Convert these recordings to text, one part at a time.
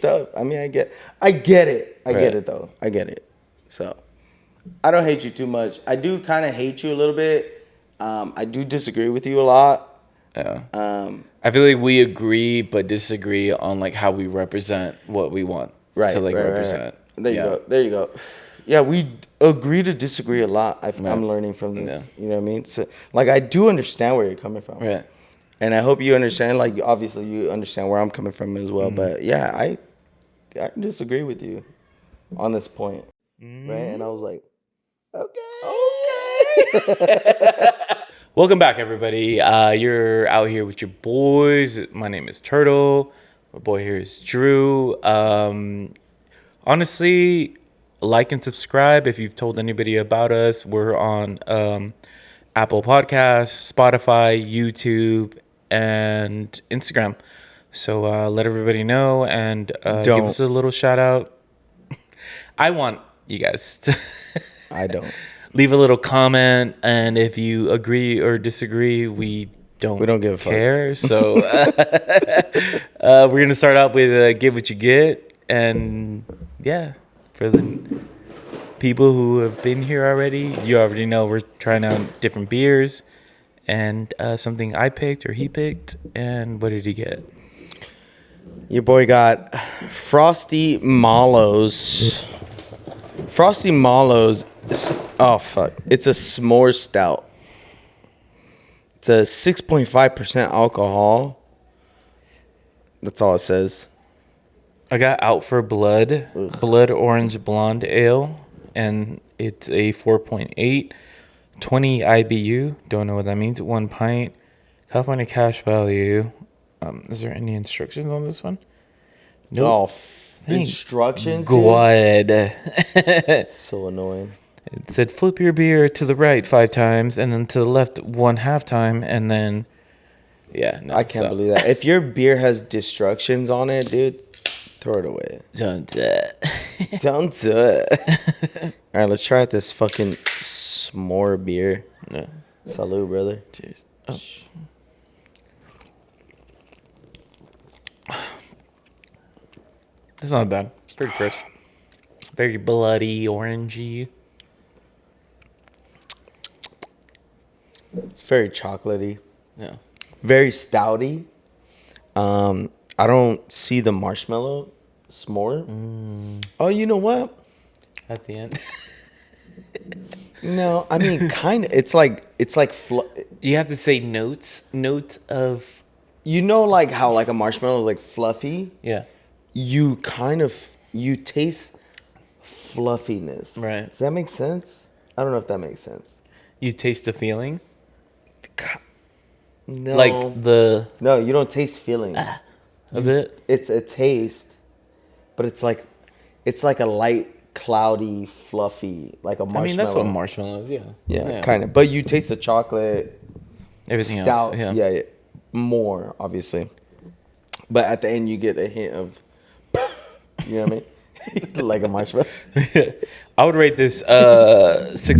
stuff. I mean, I get it. I Right. get it though. I get it. So I don't hate you too much. I do kind of hate you a little bit. I do disagree with you a lot. Yeah. I feel like we agree but disagree on like how we represent what we want to like represent. There you go. There you go. Yeah, we agree to disagree a lot. I'm learning from this. Yeah. You know what I mean? So, like, I do understand where you're coming from. Right. And I hope you understand. Like, obviously, you understand where I'm coming from as well. But yeah, I disagree with you on this point, right? And I was like, okay. Welcome back, everybody. You're out here with your boys. My name is Turtle. My boy here is Drew. Honestly, like and subscribe if you've told anybody about us. We're on Apple Podcasts, Spotify, YouTube, and Instagram. So let everybody know and give us a little shout out. I want you guys to I don't. leave a little comment, and if you agree or disagree, we don't give a fuck. care. So we're gonna start out with get what you get, and yeah, for the people who have been here already, you already know we're trying out different beers, and something I picked or he picked. And what did he get? Your boy got Frosty Mallows. Frosty Mallows is, oh fuck, it's a s'more stout. It's a 6.5% alcohol. That's all it says. I got Out for Blood, Blood Orange Blonde Ale, and it's a 4.8, 20 IBU. Don't know what that means. 1 pint. California cash value. Is there any instructions on this one? No. Nope. Instructions, God. dude? So annoying. It said flip your beer to the right 5 times and then to the left 1/2 time, and then yeah. No, I can't believe that. If your beer has destructions on it, dude, throw it away. Don't do it. Don't do it. All right, let's try out this fucking s'more beer. No. Salud, brother. Cheers. Oh. That's not bad. It's pretty fresh. Very bloody, orangey. It's very chocolatey. Yeah. Very stouty. I don't see the marshmallow s'more. Oh, you know what? At the end. No, I mean kind of. It's like You have to say notes of. you know, like how like a marshmallow is like fluffy. Yeah. You taste fluffiness. Right. Does that make sense? I don't know if that makes sense. You taste the feeling. No. Like the. No, you don't taste feeling. Of it. It's a taste, but it's like a light, cloudy, fluffy, like a marshmallow. I mean, that's what marshmallow is, yeah. Yeah, kind of. But you taste the chocolate, Everything stout, else. yeah, more obviously. But at the end, you get a hint of, you know what I mean, like a marshmallow. I would rate this 6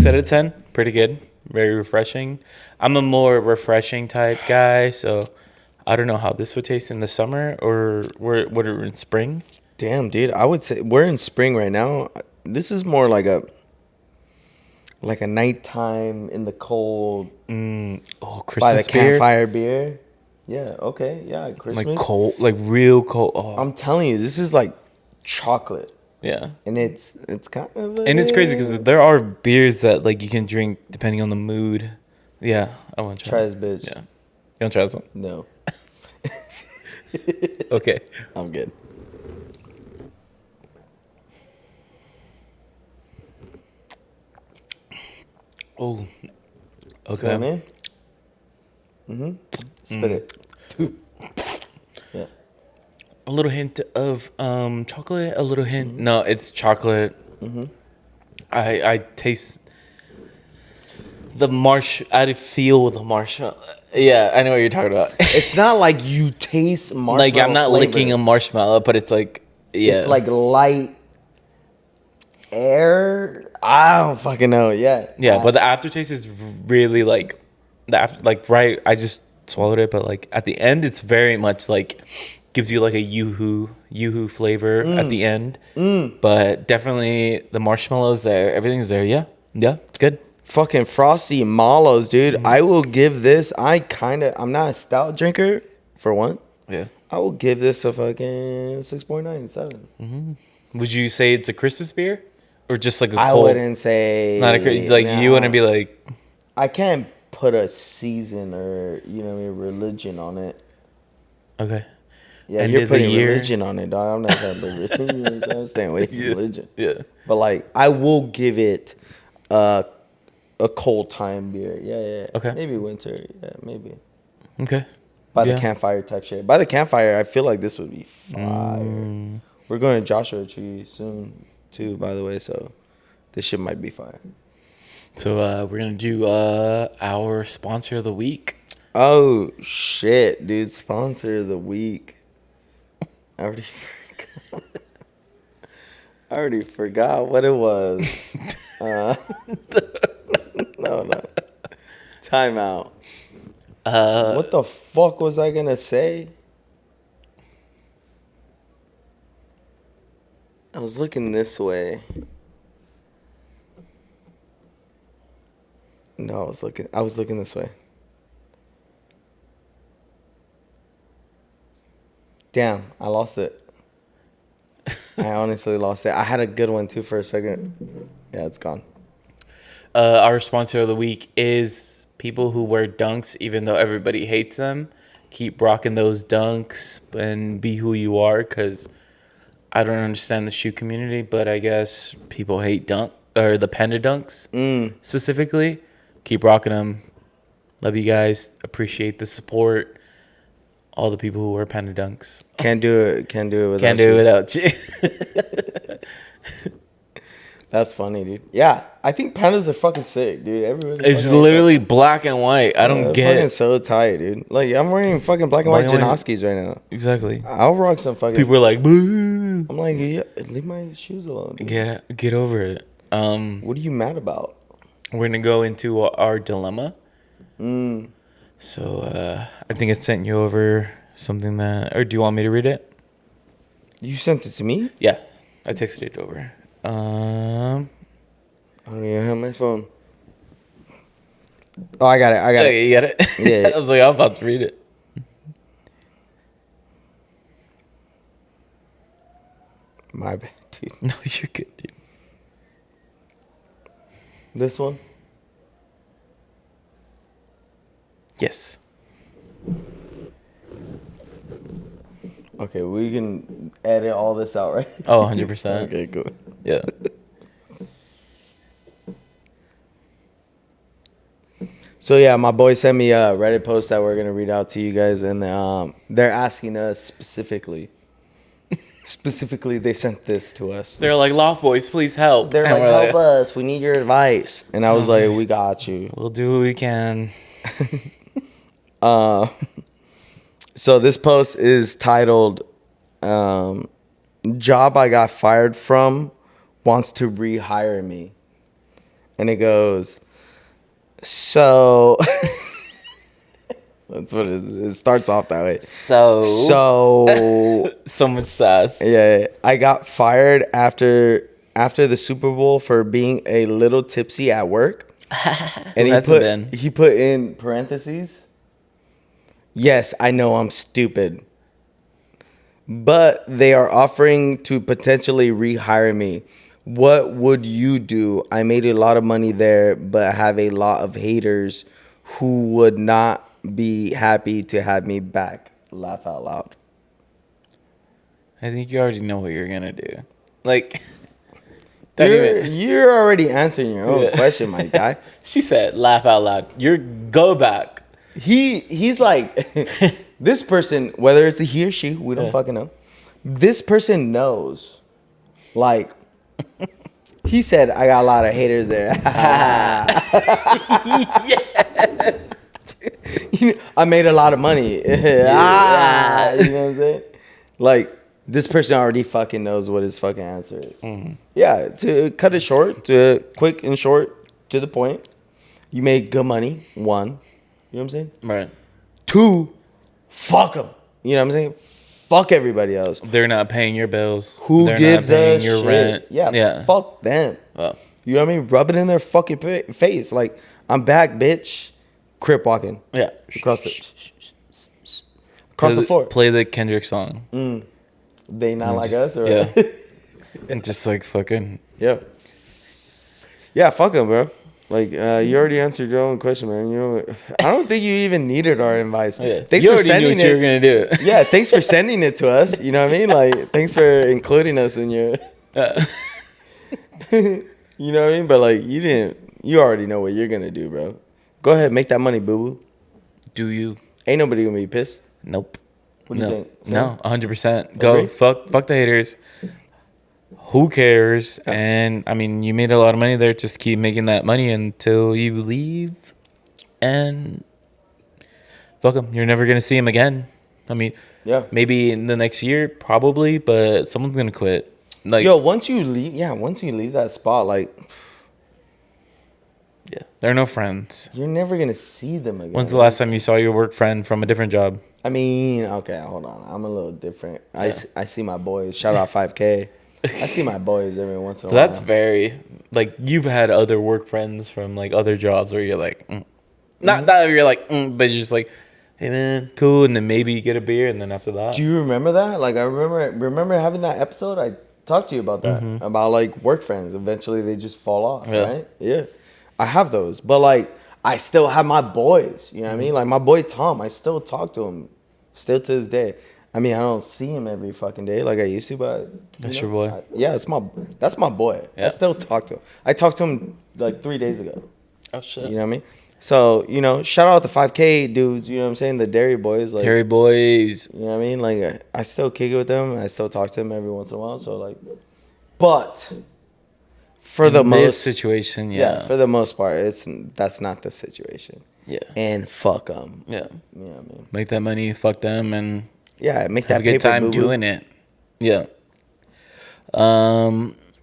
out of 10. Pretty good. Very refreshing. I'm a more refreshing type guy, so I don't know how this would taste in the summer or we're in spring. Damn, dude, I would say we're in spring right now. This is more like a nighttime in the cold. Christmas by the beer? campfire beer. Yeah, okay, yeah, Christmas. Like cold, like real cold. Oh, I'm telling you, this is like chocolate, yeah. and it's kind of. And it's crazy because there are beers that like you can drink depending on the mood. Yeah, I want to try this bitch. Yeah, you want to try this one? No, Okay. I'm good. Oh, Okay, okay. man. Spit it. Yeah. A little hint of chocolate. A little hint. No, it's chocolate. I taste the I feel the marshmallow. Yeah, I know what you're talking about. It's not like you taste marshmallow. Like I'm not flavor. licking a marshmallow, but it's like yeah. It's like light air. I don't fucking know. Yeah. Yeah, but the aftertaste is really like right. I just swallowed it, but like at the end, it's very much like gives you like a yoo-hoo flavor at the end. But definitely the marshmallows there, everything's there. Yeah, it's good. Fucking frosty mallows, dude. I will give this. I'm not a stout drinker for one. Yeah. I will give this a fucking 6.97. Would you say it's a Christmas beer, or just like a I cold? wouldn't say Not a like you wouldn't be like. I can't put a season or religion on it. Okay. Yeah, End you're of the putting year. religion on it, dog. I'm not gonna put religion. You know what I'm saying? I'm staying away from religion. Yeah. But like, I will give it a cold time beer. Yeah. Okay. Maybe winter. Yeah, maybe. Okay. By Yeah. the campfire type shit. By the campfire, I feel like this would be fire. We're going to Joshua Tree soon, too, by the way. So this shit might be fire. So we're gonna do our sponsor of the week. Oh, shit, dude. Sponsor of the week. I already forgot what it was. No. Time out. What the fuck was I going to say? I was looking this way. No, I was looking this way. Damn, I lost it. I honestly lost it. I had a good one too for a second. Yeah, it's gone. Our sponsor of the week is people who wear dunks, even though everybody hates them. Keep rocking those dunks and be who you are, because I don't understand the shoe community, but I guess people hate the Panda Dunks specifically. Keep rocking them. Love you guys. Appreciate the support. All the people who wear Panda Dunks. Can't do it without Can't do it without you. That's funny, dude. Yeah, I think pandas are fucking sick, dude. Everybody. It's literally black and white. I don't get fucking it. so tight, dude. Like I'm wearing fucking black and white Janoskis right now. Exactly. I'll rock some fucking. People are like, boo. I'm like, yeah, leave my shoes alone. Dude. Get over it. What are you mad about? We're gonna go into our dilemma. So I think I sent you over something that, or do you want me to read it? You sent it to me? Yeah, I texted it over. I don't even have my phone. Oh, I got it. Okay, you got it. Yeah. I was like, I'm about to read it. My bad, dude. No, you're good, dude. This one? Yes. Okay, we can edit all this out, right? Oh, 100%. Okay, cool. Yeah. So yeah, my boy sent me a Reddit post that we're gonna read out to you guys, and they're asking us specifically. Specifically, they sent this to us. They're like, Loft Boys, please help. They're And like, we're help us. We need your advice. And I was like, we got you. We'll do what we can. So this post is titled "Job I Got Fired From Wants to Rehire Me," and it goes, so. That's what it starts off that way. So So much sass. yeah, I got fired after the Super Bowl for being a little tipsy at work. And he put in parentheses, yes, I know I'm stupid, but they are offering to potentially rehire me. What would you do? I made a lot of money there, but have a lot of haters who would not be happy to have me back. Laugh out loud. I think you already know what you're going to do. Like, You're already answering your own question, my guy. She said, laugh out loud. You're go back. He's like, this person, whether it's a he or she, we don't fucking know. This person knows. Like, he said, I got a lot of haters there. I made a lot of money. You know what I'm saying? Like, this person already fucking knows what his fucking answer is. Yeah, to cut it short, to quick and short, to the point. You made good money, one. You know what I'm saying? Right. 2, fuck them. You know what I'm saying? Fuck everybody else. They're not paying your bills. Who They're gives not paying a your shit? rent. Yeah, fuck them. Well, you know what I mean? Rub it in their fucking face. Like, I'm back, bitch. Crip walking. Yeah. Across the floor. Play the Kendrick song. They not like us? Or yeah. And just like fucking. Yeah. Yeah, fuck them, bro. Like, you already answered your own question, man. You know, I don't think you even needed our advice. Yeah. Thanks you for already sending knew what you were going to do. Yeah, thanks for sending it to us. You know what I mean? Like, thanks for including us in your... You know what I mean? But, like, you already know what you're going to do, bro. Go ahead, make that money, boo-boo. Do you? Ain't nobody going to be pissed. Nope. What do you think? No, 100%. Go. Fuck the haters. Who cares? Yeah. And, I mean, you made a lot of money there. Just keep making that money until you leave. And fuck them. You're never going to see them again. I mean, yeah, maybe in the next year, probably, but someone's going to quit. Like, yo, once you leave that spot, like... Yeah, they're no friends. You're never going to see them again. When's the last time you saw your work friend from a different job? I mean, okay, hold on. I'm a little different. Yeah. I see my boys. Shout out 5K. I see my boys every once in a while. That's very, like, you've had other work friends from, like, other jobs where you're like, Not that you're like, but you're just like, hey, man, cool. And then maybe you get a beer, and then after that. Do you remember that? Like, I remember having that episode. I talked to you about that. Mm-hmm. About, like, work friends. Eventually, they just fall off, right? Yeah. I have those. But, like, I still have my boys. You know what I mean? Like, my boy Tom, I still talk to him. Still to this day. I mean, I don't see him every fucking day like I used to, but... That's your boy? That's my boy. Yeah. I still talk to him. I talked to him, like, 3 days ago. Oh, shit. You know what I mean? So, you know, shout out the 5K dudes, you know what I'm saying? The Dairy Boys. Like, Dairy Boys. You know what I mean? Like, I still kick it with them. I still talk to them every once in a while. So, like... But... For the most situation, yeah. For the most part, that's not the situation. Yeah. And fuck them. Yeah. You know what I mean? Make that money, fuck them, and... Yeah, make that have a good time doing it. Yeah.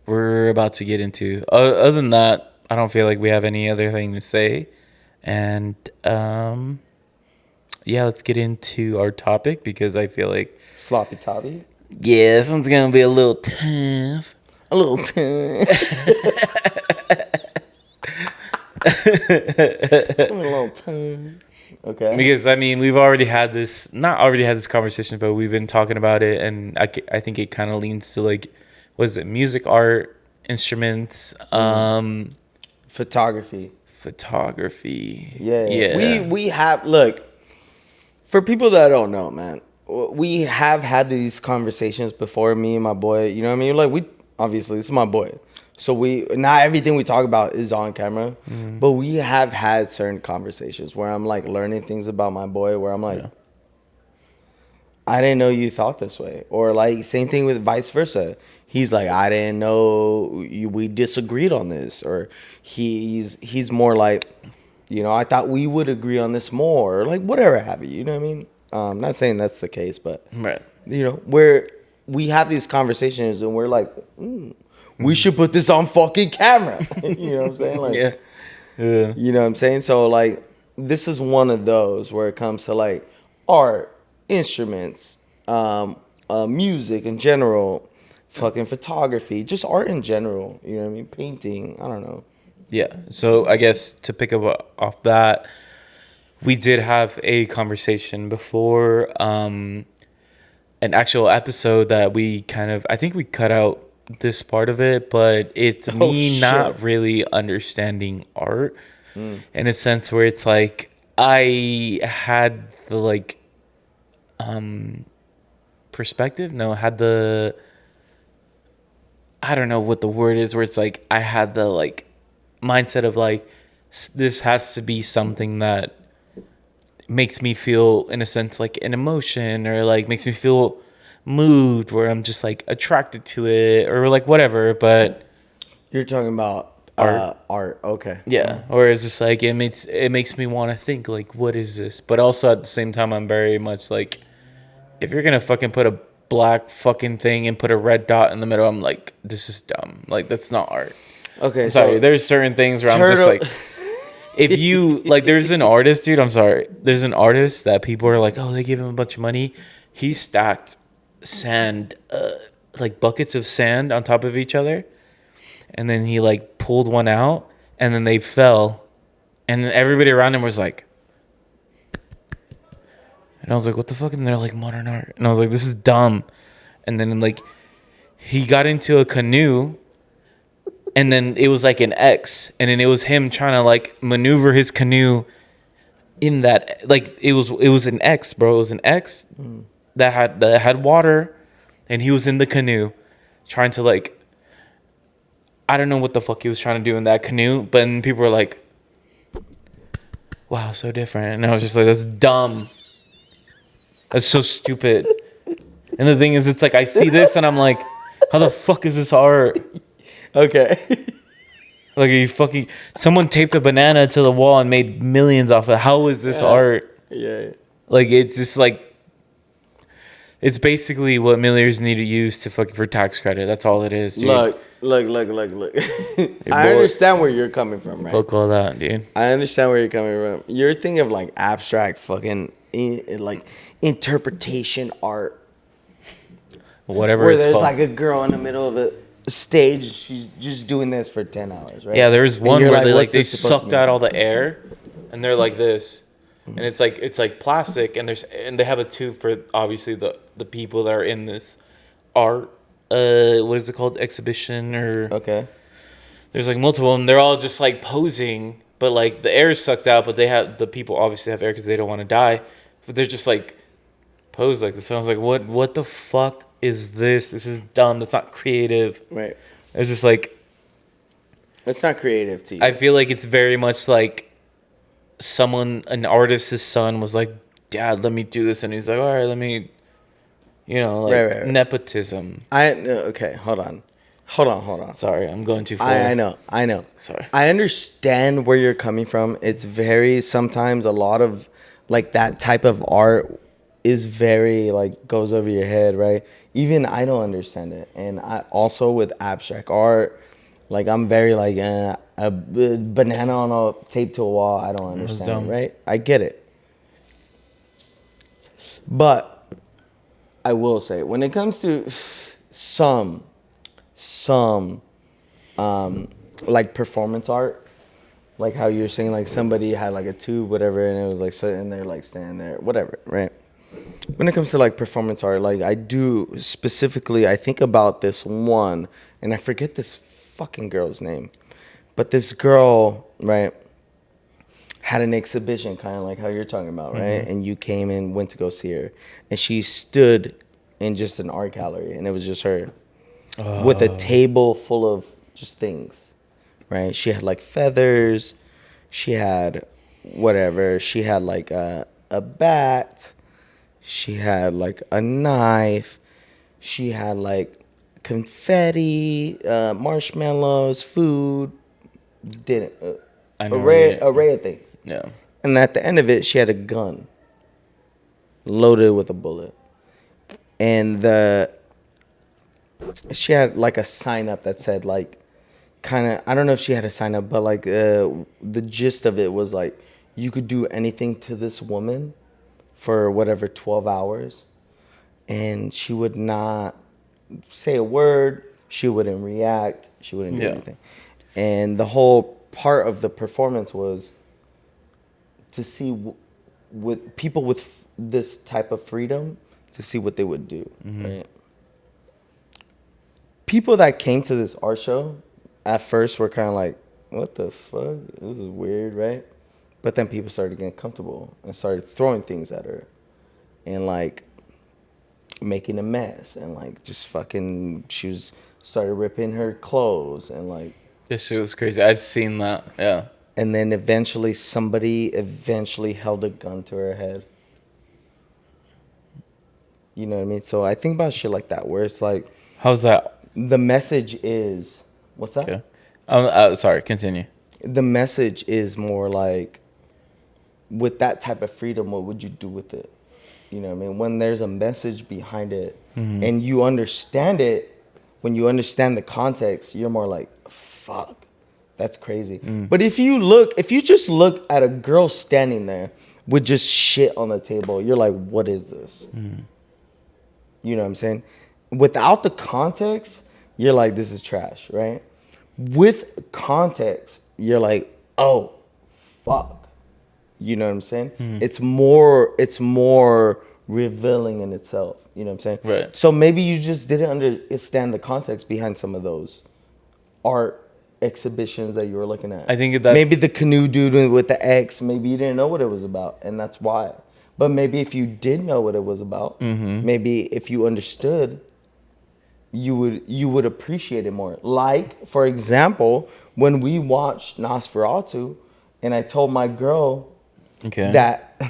We're about to get into... other than that, I don't feel like we have any other thing to say. And, yeah, let's get into our topic because I feel like... Sloppy toppy? Yeah, this one's going to be a little tough. A little tough. A little tough. Okay. Because, I mean, we've already had this... Not already had this conversation, but we've been talking about it. And I think it kind of leans to, like... What is it? Music, art, instruments, photography. Yeah. We have, look, for people that don't know, man, we have had these conversations before, me and my boy, you know what I mean? Like, obviously, this is my boy. So not everything we talk about is on camera, but we have had certain conversations where I'm like learning things about my boy where I'm like, I didn't know you thought this way. Or like, same thing with vice versa. He's like, I didn't know we disagreed on this. Or he's more like, you know, I thought we would agree on this more. Or like, whatever have you know what I mean? I'm not saying that's the case, but, you know, where we have these conversations and we're like, we should put this on fucking camera. You know what I'm saying? Like, yeah. You know what I'm saying? So, like, this is one of those where it comes to, like, art, instruments, music in general, fucking photography, just art in general. You know what I mean? Painting. I don't know. Yeah. So, I guess to pick up off that, we did have a conversation before, an actual episode that we kind of, I think we cut out this part of it, but it's not really understanding art in a sense where it's like I had the like perspective. No, had the, I don't know what the word is, where it's like I had the like mindset of like this has to be something that makes me feel in a sense like an emotion or like makes me feel moved where I'm just like attracted to it or like whatever. But you're talking about art. Okay. Yeah. Or it's just like it makes me want to think like, what is this? But also at the same time, I'm very much like, if you're gonna fucking put a black fucking thing and put a red dot in the middle, I'm like, this is dumb. Like, that's not art. Okay. Sorry, there's certain things where I'm just like, if you like, there's an artist, dude. I'm sorry. There's an artist that people are like, oh, they give him a bunch of money. He stacked sand, like buckets of sand on top of each other, and then he like pulled one out, and then they fell, and then everybody around him was like, and I was like, what the fuck? And they're like, modern art, and I was like, this is dumb. And then like he got into a canoe, and then it was like an X, and then it was him trying to like maneuver his canoe in that, like it was an X, bro. It was an X that had water, and he was in the canoe trying to like, I don't know what the fuck he was trying to do in that canoe, but then people were like, wow, so different. And I was just like, that's dumb. That's so stupid. And the thing is, it's like I see this and I'm like, how the fuck is this art? Okay. Like, are you fucking... Someone taped a banana to the wall and made millions off it. How is this art? Yeah. Like, it's just like... It's basically what millionaires need to use to fucking for tax credit. That's all it is, dude. Look. I understand where you're coming from, right? Fuck all that, dude. I understand where you're coming from. You're thinking of like abstract fucking like interpretation art. Whatever where it's there's called. like a girl in the middle of a stage. She's just doing this for 10 hours, right? Yeah, there was one where they what's sucked out all the air, and they're like this, and it's like plastic, and they have a tube for obviously the people that are in this art. What is it called? Exhibition or Okay. There's like multiple, and they're all just like posing, but like the air is sucked out, but the people obviously have air because they don't want to die, but they're just like posed like this. So I was like, what the fuck is this? This is dumb. That's not creative. Right. It's just like, it's not creative to you. I feel like it's very much like an artist's son was like, Dad, let me do this, and he's like, all right, let me, right. Nepotism. Okay, hold on. Sorry, I'm going too far. I know. Sorry. I understand where you're coming from. It's very, sometimes a lot of like that type of art is very like goes over your head, right? Even I don't understand it. And I also with abstract art, like I'm very like a banana on a tape to a wall. I don't understand it, right? I get it. But I will say when it comes to some like performance art, like how you're saying like somebody had like a tube, whatever, and it was like sitting there, like standing there, whatever, right? When it comes to like performance art, like I do specifically, I think about this one, and I forget this fucking girl's name, but this girl, right, had an exhibition, kind of like how you're talking about, right? Mm-hmm. And you came and went to go see her, and she stood in just an art gallery, and it was just her with a table full of just things, right? She had like feathers, she had whatever, she had like a bat, she had like a knife, she had like confetti, marshmallows, food, array of things. Yeah. And at the end of it, she had a gun loaded with a bullet. And she had like a sign up that said like, kind of, I don't know if she had a sign up, but like the gist of it was like, you could do anything to this woman for whatever 12 hours. And she would not say a word. She wouldn't react. She wouldn't do anything. And the whole part of the performance was to see with people with this type of freedom, to see what they would do. Mm-hmm. Right? People that came to this art show at first were kind of like, what the fuck? This is weird, right? But then people started getting comfortable and started throwing things at her and like making a mess and like just fucking, started ripping her clothes and like. This shit was crazy. I've seen that, yeah. And then eventually somebody held a gun to her head. You know what I mean? So I think about shit like that where it's like. How's that? The message is, what's that? Okay. Sorry, continue. The message is more like, with that type of freedom, what would you do with it? You know what I mean? When there's a message behind it and you understand it, when you understand the context, you're more like, fuck, that's crazy. But if you just look at a girl standing there with just shit on the table, you're like, what is this? You know what I'm saying? Without the context, you're like, this is trash, right? With context, you're like, oh, fuck. You know what I'm saying? It's more revealing in itself. You know what I'm saying? Right. So maybe you just didn't understand the context behind some of those art exhibitions that you were looking at. I think that maybe the canoe dude with the X, maybe you didn't know what it was about, and that's why. But maybe if you did know what it was about, maybe if you understood, you would appreciate it more. Like, for example, when we watched Nosferatu, and I told my girl that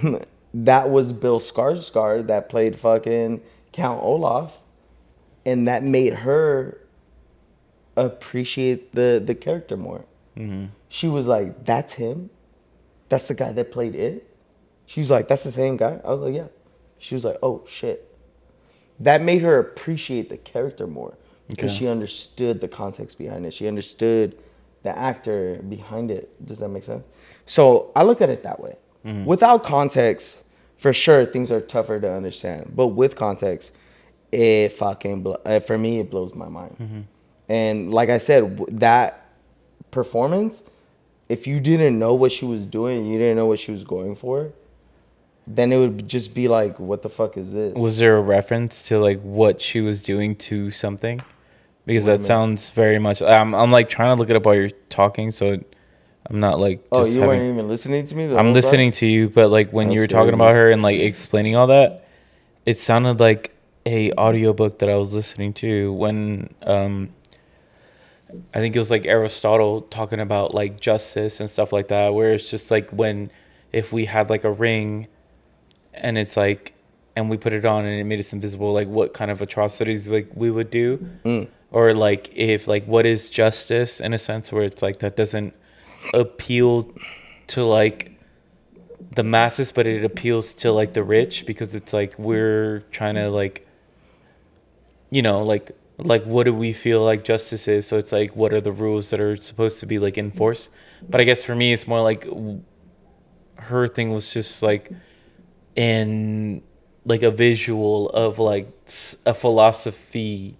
that was Bill Skarsgård that played fucking Count Olaf, and that made her appreciate the character more. She was like, that's him? That's the guy that played it? She was like, that's the same guy? I was like, yeah. She was like, oh, shit. That made her appreciate the character more because she understood the context behind it. She understood the actor behind it. Does that make sense? So I look at it that way. Without context, for sure, things are tougher to understand. But with context, it fucking, for me, it blows my mind. And like I said, that performance, if you didn't know what she was doing, you didn't know what she was going for, then it would just be like, what the fuck is this? Was there a reference to like what she was doing to something? Because that sounds very much. I'm like trying to look it up while you're talking, so I'm not like. Just you weren't even listening to me. I'm listening to you, but like when you were talking about her and like explaining all that, it sounded like a audiobook that I was listening to when I think it was like Aristotle talking about like justice and stuff like that, where it's just like if we had like a ring and it's like, and we put it on and it made us invisible, like what kind of atrocities like we would do, or like if like what is justice in a sense where it's like that doesn't appeal to like the masses, but it appeals to like the rich because it's like we're trying to like, you know, like what do we feel like justice is? So it's like what are the rules that are supposed to be like enforced? But I guess for me it's more like her thing was just like in like a visual of like a philosophy,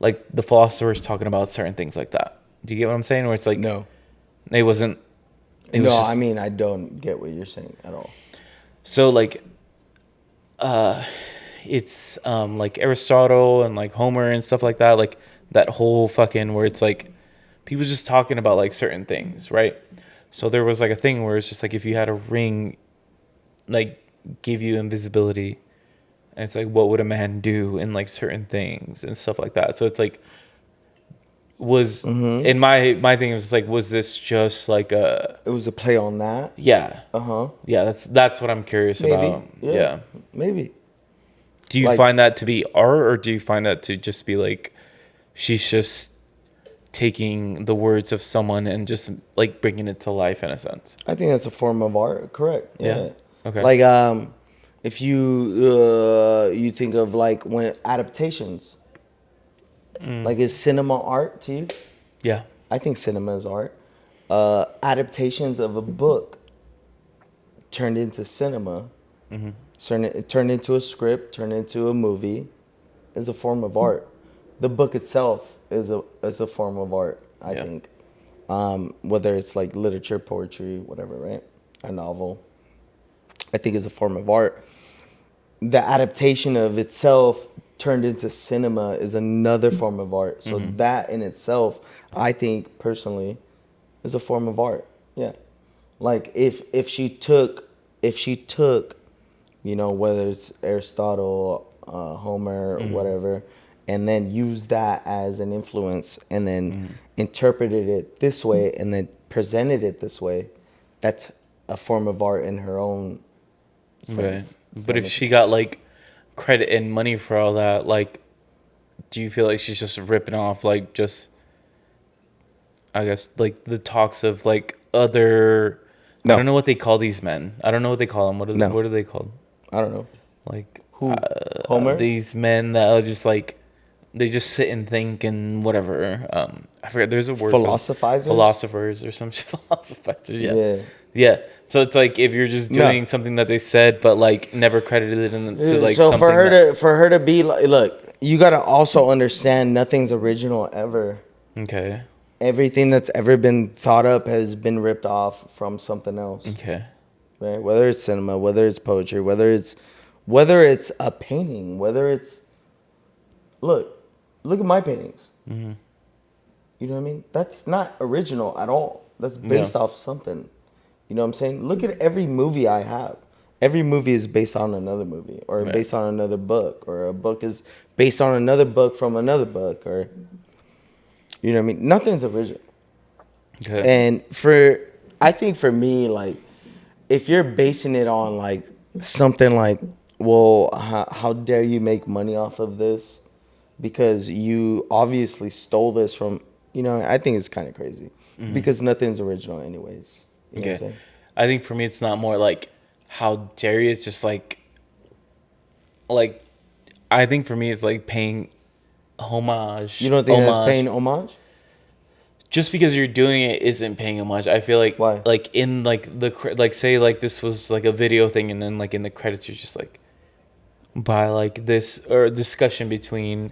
like the philosophers talking about certain things like that. Do you get what I'm saying? Where it's like no, it wasn't. I mean, I don't get what you're saying at all. So like, it's like Aristotle and like Homer and stuff like that. Like that whole fucking where it's like people just talking about like certain things, right? So there was like a thing where it's just like if you had a ring, like give you invisibility, and it's like what would a man do in like certain things and stuff like that. So it's like was in my thing was like was this just like a it was a play on that? Yeah. Yeah, that's what I'm curious about. Yeah. Maybe. Do you find that to be art, or do you find that to just be like she's just taking the words of someone and just like bringing it to life in a sense? I think that's a form of art. Correct. Yeah. Okay. Like if you think of like when adaptations, like is cinema art to you? Yeah. I think cinema is art. Adaptations of a book turned into cinema, turned into a script, turned into a movie, is a form of art. The book itself is a form of art, I think. Whether it's like literature, poetry, whatever, right? A novel, I think is a form of art. The adaptation of itself turned into cinema is another form of art. So that in itself, I think personally, is a form of art. Yeah, like if she took, you know, whether it's Aristotle, Homer, or whatever, and then used that as an influence, and then interpreted it this way, and then presented it this way, that's a form of art in her own sense. Right. But if she got like credit and money for all that, like, do you feel like she's just ripping off like just, I guess, like the talks of like other? No. I don't know what they call these men. I don't know what they call them. What are they called? I don't know. Like who? Homer? These men that are just like they just sit and think and whatever. I forget. There's a word. Philosophizers or some philosophizers. Yeah. So it's like if you're just doing something that they said, but like never credited it to like. So for her to be like, look, you gotta also understand nothing's original ever. Okay. Everything that's ever been thought up has been ripped off from something else. Okay. Right. Whether it's cinema, whether it's poetry, whether it's a painting, whether it's look at my paintings. Mm-hmm. You know what I mean? That's not original at all. That's based off something. You know what I'm saying? Look at every movie I have. Every movie is based on another movie or based on another book, or a book is based on another book from another book, or you know what I mean? Nothing's original. Okay. And I think for me, like, if you're basing it on like something like, well, how dare you make money off of this? Because you obviously stole this from, you know, I think it's kind of crazy. Mm-hmm. Because nothing's original anyways. You know what I'm saying? I think for me, it's not more like, how dare you? It's just like, I think for me, it's like paying homage. You don't think that's paying homage? Just because you're doing it isn't paying homage. I feel like, why? Like in like say like this was like a video thing, and then like in the credits, you're just like, by like this or discussion between.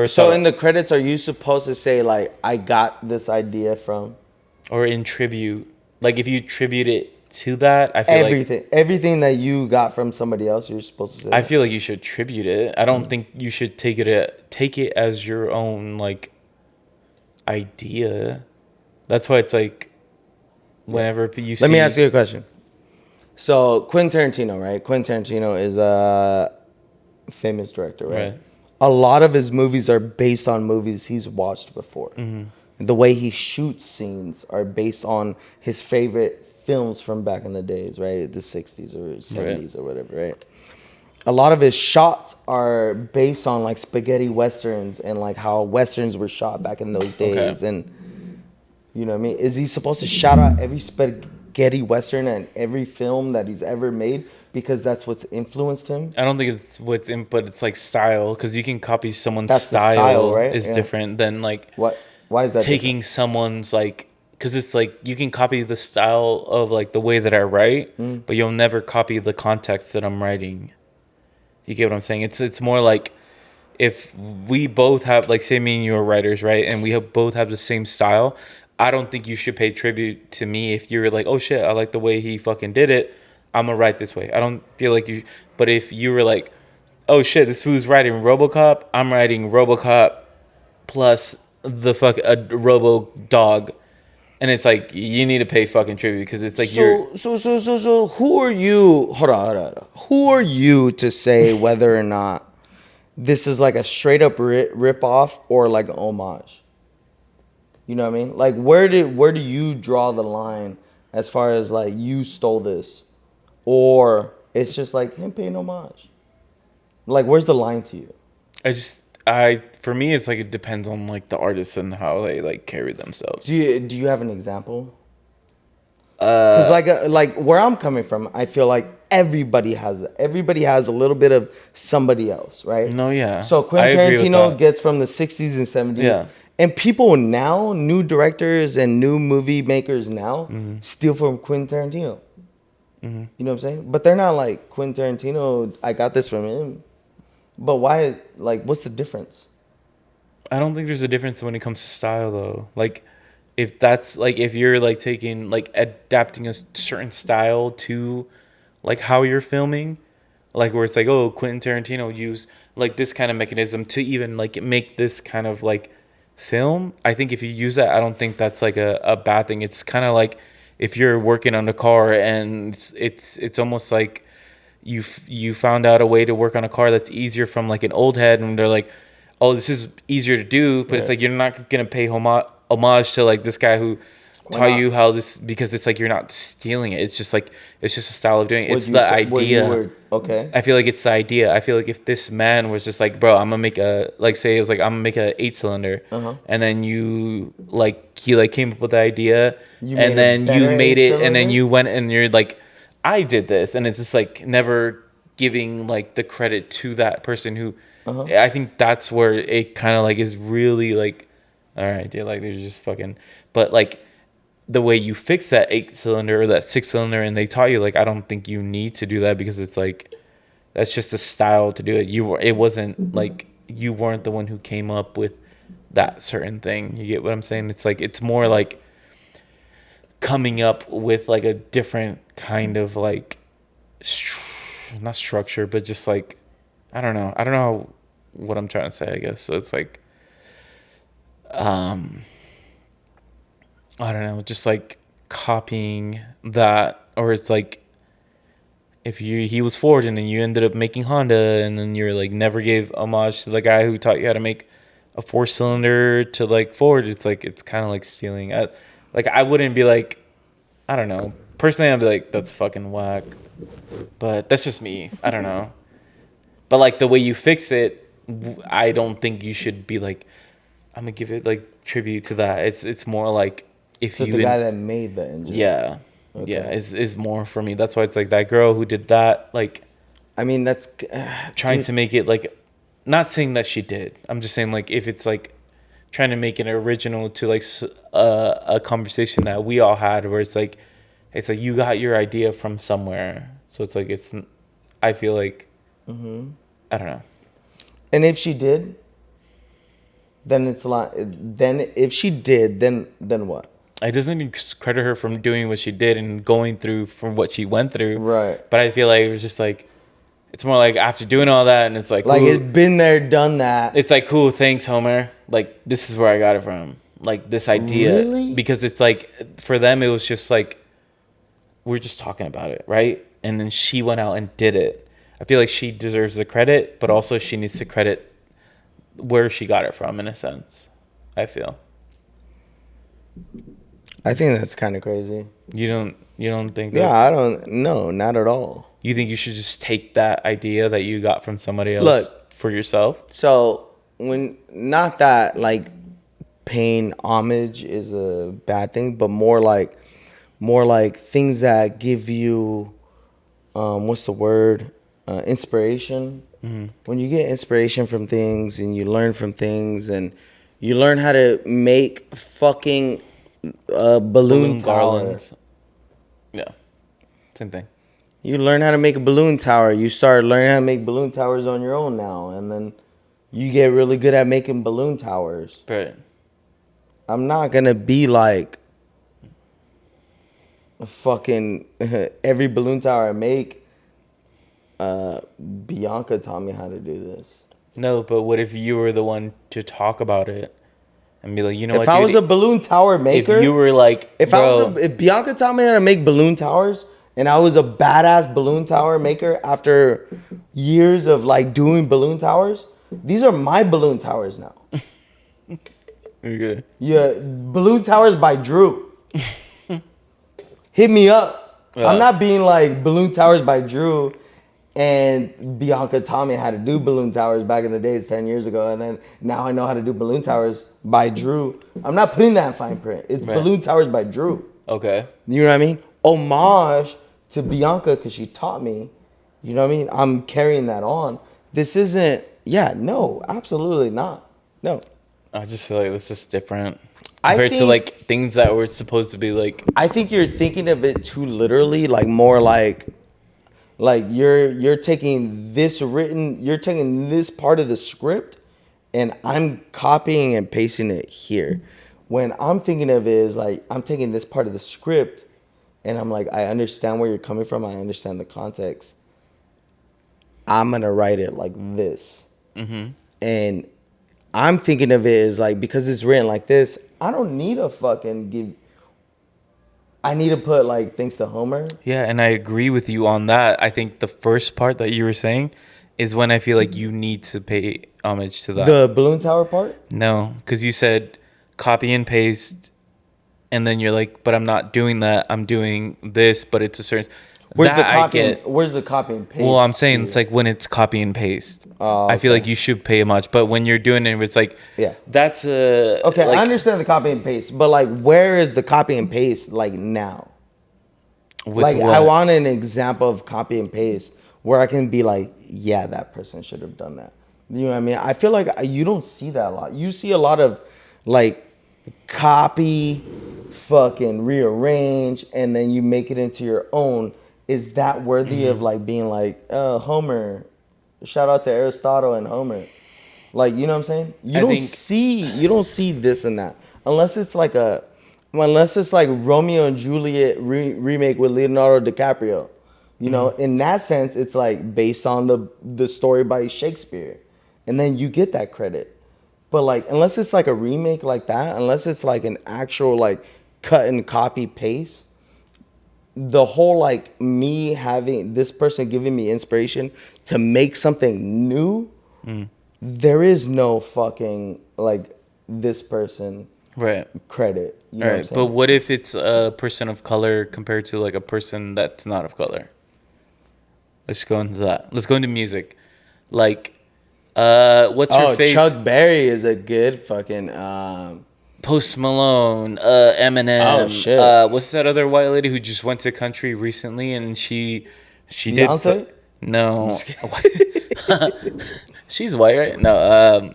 So in the credits, are you supposed to say like, I got this idea from? Or in tribute. Like if you tribute it to that, I feel everything that you got from somebody else, you're supposed to say. I feel like you should tribute it. I don't think you should take it as your own like idea. That's why it's like whenever you see. Let me ask you a question. So Quentin Tarantino, right? Quentin Tarantino is a famous director, right? A lot of his movies are based on movies he's watched before. Mm-hmm. The way he shoots scenes are based on his favorite films from back in the days, right? The 60s or 70s or whatever, right? A lot of his shots are based on like spaghetti westerns and like how westerns were shot back in those days. Okay. And you know what I mean? Is he supposed to shout out every spaghetti western and every film that he's ever made because that's what's influenced him? I don't think it's what's in, but it's like style, because you can copy someone's style, right? Is different than like what? Why is that taking different? Someone's like, because it's like you can copy the style of like the way that I write, but you'll never copy the context that I'm writing. You get what I'm saying? It's more like if we both have, like, say me and you are writers, right? And we both have the same style. I don't think you should pay tribute to me if you're like, oh shit, I like the way he fucking did it. I'm gonna write this way. I don't feel like you. But if you were like, oh shit, this who's writing RoboCop, I'm writing RoboCop plus the Robo Dog, and it's like you need to pay fucking tribute because it's like So who are you? Hold on. Who are you to say whether or not this is like a straight up rip off or like an homage? You know what I mean? Like where do you draw the line as far as like you stole this, or it's just like him paying homage? Like where's the line to you? For me, it's like it depends on like the artist and how they like carry themselves. Do you have an example? Because like where I'm coming from, I feel like everybody has a little bit of somebody else, right? No, yeah. So Quentin Tarantino gets from the 60s and 70s. Yeah. And people now, new directors and new movie makers now, steal from Quentin Tarantino. Mm-hmm. You know what I'm saying? But they're not like, Quentin Tarantino, I got this from him. But why, like, what's the difference? I don't think there's a difference when it comes to style, though. Like, if that's, like, if you're, like, taking, like, adapting a certain style to, like, how you're filming, like, where it's like, oh, Quentin Tarantino used, like, this kind of mechanism to even, like, make this kind of, like, film. I think if you use that, I don't think that's, like, a bad thing. It's kind of like if you're working on a car and it's almost like, you found out a way to work on a car that's easier from like an old head, and they're like, oh, this is easier to do, but it's like you're not gonna pay homage to like this guy who taught you how this, because it's like you're not stealing it. It's just like it's just a style of doing it. It's the idea. Okay. I feel like it's the idea. I feel like if this man was just like, bro, I'm gonna make a, like, say it was like, I'm gonna make a 8-cylinder, and then he came up with the idea, and then you made it, and then you went and you're like, I did this, and it's just like never giving like the credit to that person who I think that's where it kind of like is really like, all right, dude, like they're just fucking, but like the way you fix that 8-cylinder or that 6-cylinder, and they taught you like, I don't think you need to do that because it's like, that's just a style to do it. It wasn't like you weren't the one who came up with that certain thing. You get what I'm saying? It's like, it's more like coming up with like a different kind of like, not structure, but just like, I don't know what I'm trying to say, I guess. So it's like, I don't know, just like copying that, or it's like if he was Ford and then you ended up making Honda, and then you're like never gave homage to the guy who taught you how to make a 4-cylinder to like Ford. It's like, it's kind of like stealing. I wouldn't be like, I don't know. Personally, I'd be like, that's fucking whack. But that's just me. I don't know. But like the way you fix it, I don't think you should be like, I'm gonna give it like tribute to that. It's more like if so you the guy that made the engine. Yeah. Okay. Yeah, is more for me. That's why it's like that girl who did that, like, I mean, that's trying to make it like, not saying that she did. I'm just saying like if it's like trying to make it original to like a conversation that we all had, where it's like you got your idea from somewhere. So it's like I feel like I don't know. And if she did, then it's like, then if she did, then what? It doesn't credit her from doing what she did and going through from what she went through. Right. But I feel like it was just like, it's more like after doing all that, and it's like, like, cool. It's been there, done that. It's like, cool, thanks, Homer. Like, this is where I got it from. Like, this idea. Really? Because it's like, for them, it was just like, we're just talking about it, right? And then she went out and did it. I feel like she deserves the credit, but also she needs to credit where she got it from, in a sense. I feel. I think that's kind of crazy. You don't think Yeah, I don't. No, not at all. You think you should just take that idea that you got from somebody else for yourself? So not that like paying homage is a bad thing, but more like things that give you, what's the word? Inspiration. Mm-hmm. When you get inspiration from things and you learn from things and you learn how to make fucking balloon garlands. Yeah, same thing. You learn how to make a balloon tower. You start learning how to make balloon towers on your own now, and then you get really good at making balloon towers. Right. I'm not gonna be like fucking every balloon tower I make. Bianca taught me how to do this. No, but what if you were the one to talk about it and be like, you know, if I was a balloon tower maker, if you were like, if Bianca taught me how to make balloon towers, and I was a badass balloon tower maker after years of like doing balloon towers, these are my balloon towers now. Okay. Yeah, balloon towers by Drew. Hit me up. I'm not being like balloon towers by Drew. And Bianca taught me how to do balloon towers back in the days 10 years ago. And then now I know how to do balloon towers by Drew. I'm not putting that in fine print. It's balloon towers by Drew. Okay. You know what I mean? Homage to Bianca because she taught me. You know what I mean? I'm carrying that on. This isn't, no, absolutely not. No. I just feel like it's just different. Compared to like things that were supposed to be like. I think you're thinking of it too literally, like more like you're taking this part of the script and I'm copying and pasting it here. When I'm thinking of it is like I'm taking this part of the script and I'm like, I understand where you're coming from. I understand the context. I'm going to write it like this. Mm-hmm. And I'm thinking of it as like, because it's written like this, I don't need to I need to put like thanks to Homer. Yeah, and I agree with you on that. I think the first part that you were saying is when I feel like you need to pay homage to that. The balloon tower part? No, because you said copy and paste, and then you're like, but I'm not doing that. I'm doing this, but it's a certain. Where's the copy and paste? Well, I'm saying it's like when it's copy and paste. Oh, okay. I feel like you should pay homage, but when you're doing it, it's like, that's a... Okay, like, I understand the copy and paste, but like, where is the copy and paste like now? Like, what? I want an example of copy and paste where I can be like, yeah, that person should have done that. You know what I mean? I feel like you don't see that a lot. You see a lot of like copy, fucking rearrange, and then you make it into your own. Is that worthy of like being like Homer? Shout out to Aristotle and Homer. Like, you know what I'm saying? You don't see this and that unless it's like Romeo and Juliet remake with Leonardo DiCaprio. You know, in that sense, it's like based on the story by Shakespeare, and then you get that credit. But like, unless it's like a remake like that, unless it's like an actual like cut and copy paste, the whole like me having this person giving me inspiration to make something new, there is no fucking like this person credit. You know what I'm saying? But what if it's a person of color compared to like a person that's not of color? Let's go into that. Let's go into music. Like, what's your face? Chuck Berry is a good fucking Post Malone, Eminem. Oh shit! What's that other white lady who just went to country recently and she Beyonce? No. She's white, right? No.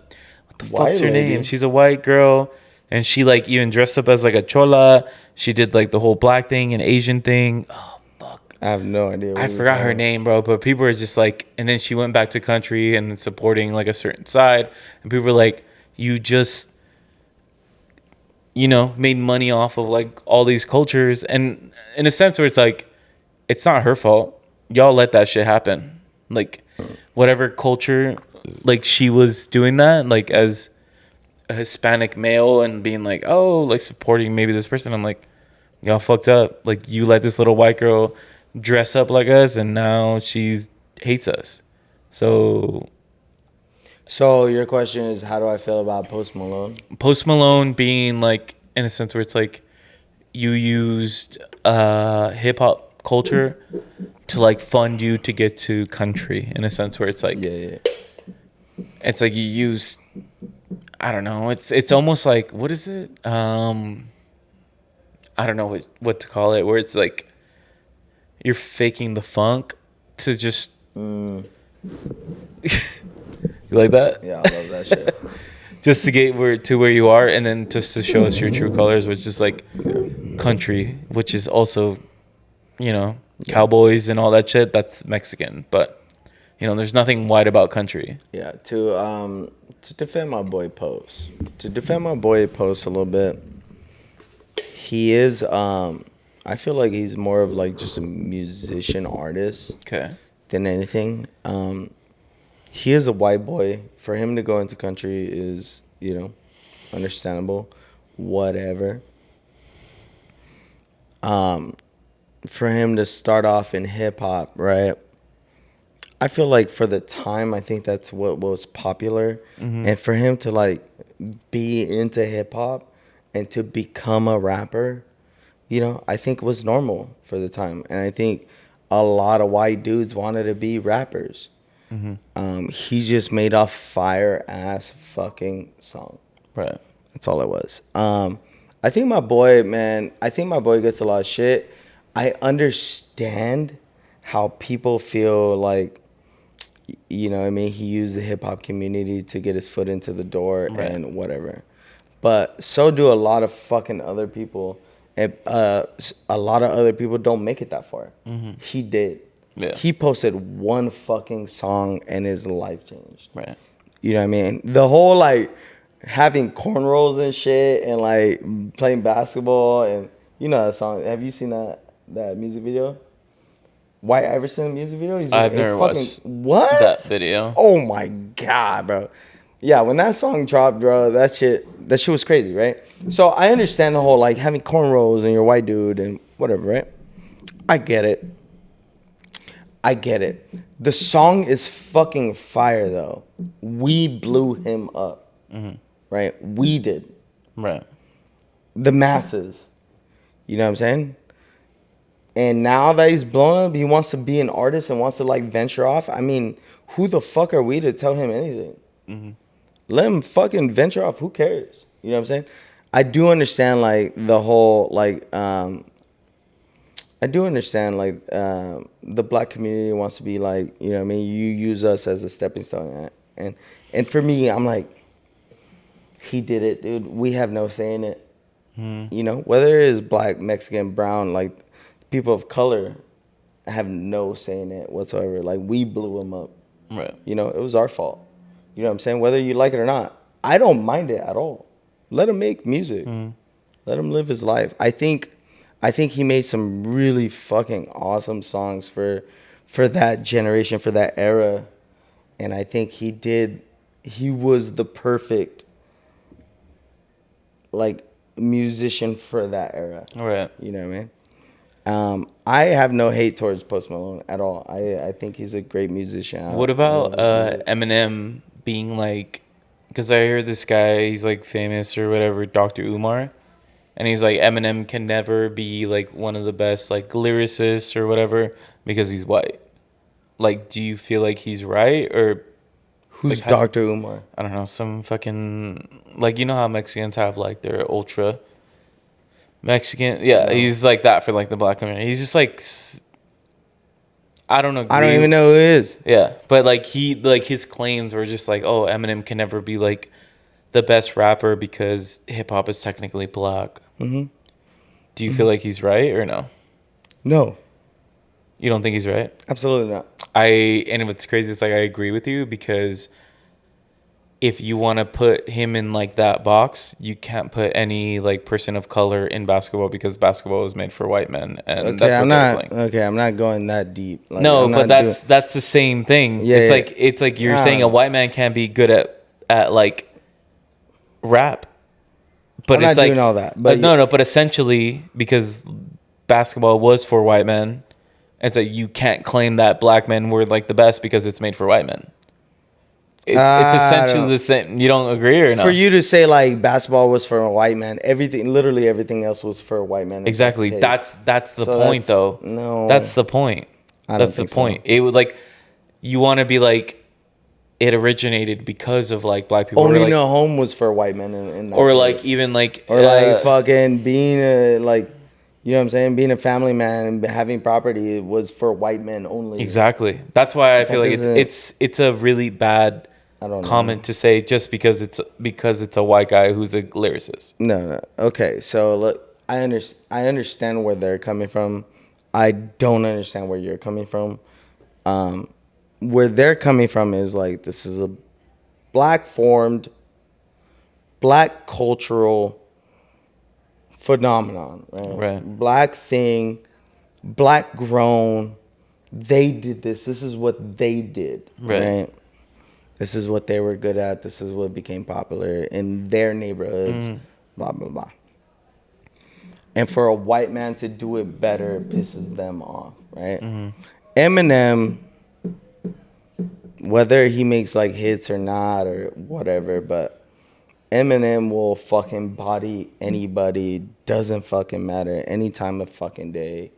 What the fuck's her name? She's a white girl, and she like even dressed up as like a chola. She did like the whole black thing and Asian thing. Oh fuck! I have no idea. I forgot her name, bro. But people are just like, and then she went back to country and supporting like a certain side, and people were like, you just, you know, made money off of like all these cultures, and in a sense where it's like, it's not her fault. Y'all let that shit happen. Like, whatever culture, like she was doing that, like as a Hispanic male and being like, oh, like supporting maybe this person. I'm like, y'all fucked up. Like you let this little white girl dress up like us, and now she hates us. So your question is, how do I feel about Post Malone? Post Malone being like, in a sense where it's like, you used hip hop culture to like fund you to get to country, in a sense where it's like, it's like you use, I don't know, it's almost like, what is it, I don't know what to call it, where it's like you're faking the funk to just you like that? Yeah, I love that shit. Just to get where you are, and then just to show us your true colors, which is like country, which is also, you know, cowboys and all that shit. That's Mexican, but you know, there's nothing white about country. Yeah. To defend my boy Post, a little bit. He is. I feel like he's more of like just a musician artist. Okay. Than anything. He is a white boy. For him to go into country is, you know, understandable. Whatever. For him to start off in hip hop, right? I feel like for the time, I think that's what was popular. And for him to like be into hip hop and to become a rapper, you know, I think was normal for the time. And I think a lot of white dudes wanted to be rappers. He just made a fire ass fucking song. Right. That's all it was. I think my boy gets a lot of shit. I understand how people feel like, you know what I mean? He used the hip hop community to get his foot into the door and whatever. But so do a lot of fucking other people. And, a lot of other people don't make it that far. He did. Yeah. He posted one fucking song and his life changed. Right. You know what I mean? The whole like having cornrows and shit and like playing basketball, and you know that song. Have you seen that music video? White Iverson music video? I've never watched that video. Oh my god, bro. Yeah, when that song dropped, bro, that shit was crazy, right? So I understand the whole like having cornrows and you're a white dude and whatever, right? I get it. The song is fucking fire though. We blew him up, right? We did, right? The masses, you know what I'm saying? And now that he's blown up, he wants to be an artist and wants to like venture off. I mean, who the fuck are we to tell him anything? Let him fucking venture off. Who cares? You know what I'm saying? I do understand like the whole like the black community wants to be like, you know what I mean? You use us as a stepping stone, and And for me, I'm like, he did it, dude. We have no say in it. You know, whether it is black, Mexican, brown, like people of color have no say in it whatsoever. Like, we blew him up. Right. You know, it was our fault. You know what I'm saying? Whether you like it or not, I don't mind it at all. Let him make music. Let him live his life. I think he made some really fucking awesome songs for that generation, for that era. And I think he was the perfect, like, musician for that era. Right. You know what I mean? I have no hate towards Post Malone at all. I think he's a great musician. What about Eminem being like, because I heard this guy, he's like famous or whatever, Dr. Umar, and he's like, Eminem can never be like one of the best like lyricists or whatever because he's white. Like, do you feel like he's right, or who's like, Dr. Umar? I don't know, some fucking, like, you know how Mexicans have like their ultra Mexican, yeah, no. He's like that for like the black community. He's just like, I don't know. I don't even know who he is. Yeah, but like his claims were just like, oh, Eminem can never be like the best rapper because hip hop is technically black. Do you feel like he's right or no? No. You don't think he's right? Absolutely not. And what's crazy is like I agree with you, because if you want to put him in like that box, you can't put any like person of color in basketball, because basketball was made for white men, and okay, that's what I'm not going that deep. Like, no, but that's the same thing. Yeah, it's like you're saying a white man can't be good at like rap, but I'm it's not like doing all that. But no, but essentially, because basketball was for white men, it's like you can't claim that black men were like the best because it's made for white men. It's essentially the same. You don't agree or no? For you to say like basketball was for a white man, literally everything else was for a white man. Exactly. That's the point, though. No, that's the point. That's the point. So. It was like you want to be like it originated because of like black people. Only like, No Home was for white men in that or case. Like even like like fucking being a like. You know what I'm saying? Being a family man and having property was for white men only. Exactly. That's why I feel like it's a really bad comment to say just because it's a white guy who's a lyricist. No. Okay, so look, I understand where they're coming from. I don't understand where you're coming from. Where they're coming from is like, this is a black cultural phenomenon, right? Black thing, black grown. They did this. This is what they did, right? This is what they were good at. This is what became popular in their neighborhoods. Blah blah blah. And for a white man to do it better pisses them off, right? Eminem, whether he makes like hits or not or whatever, but Eminem will fucking body anybody, doesn't fucking matter, any time of fucking day.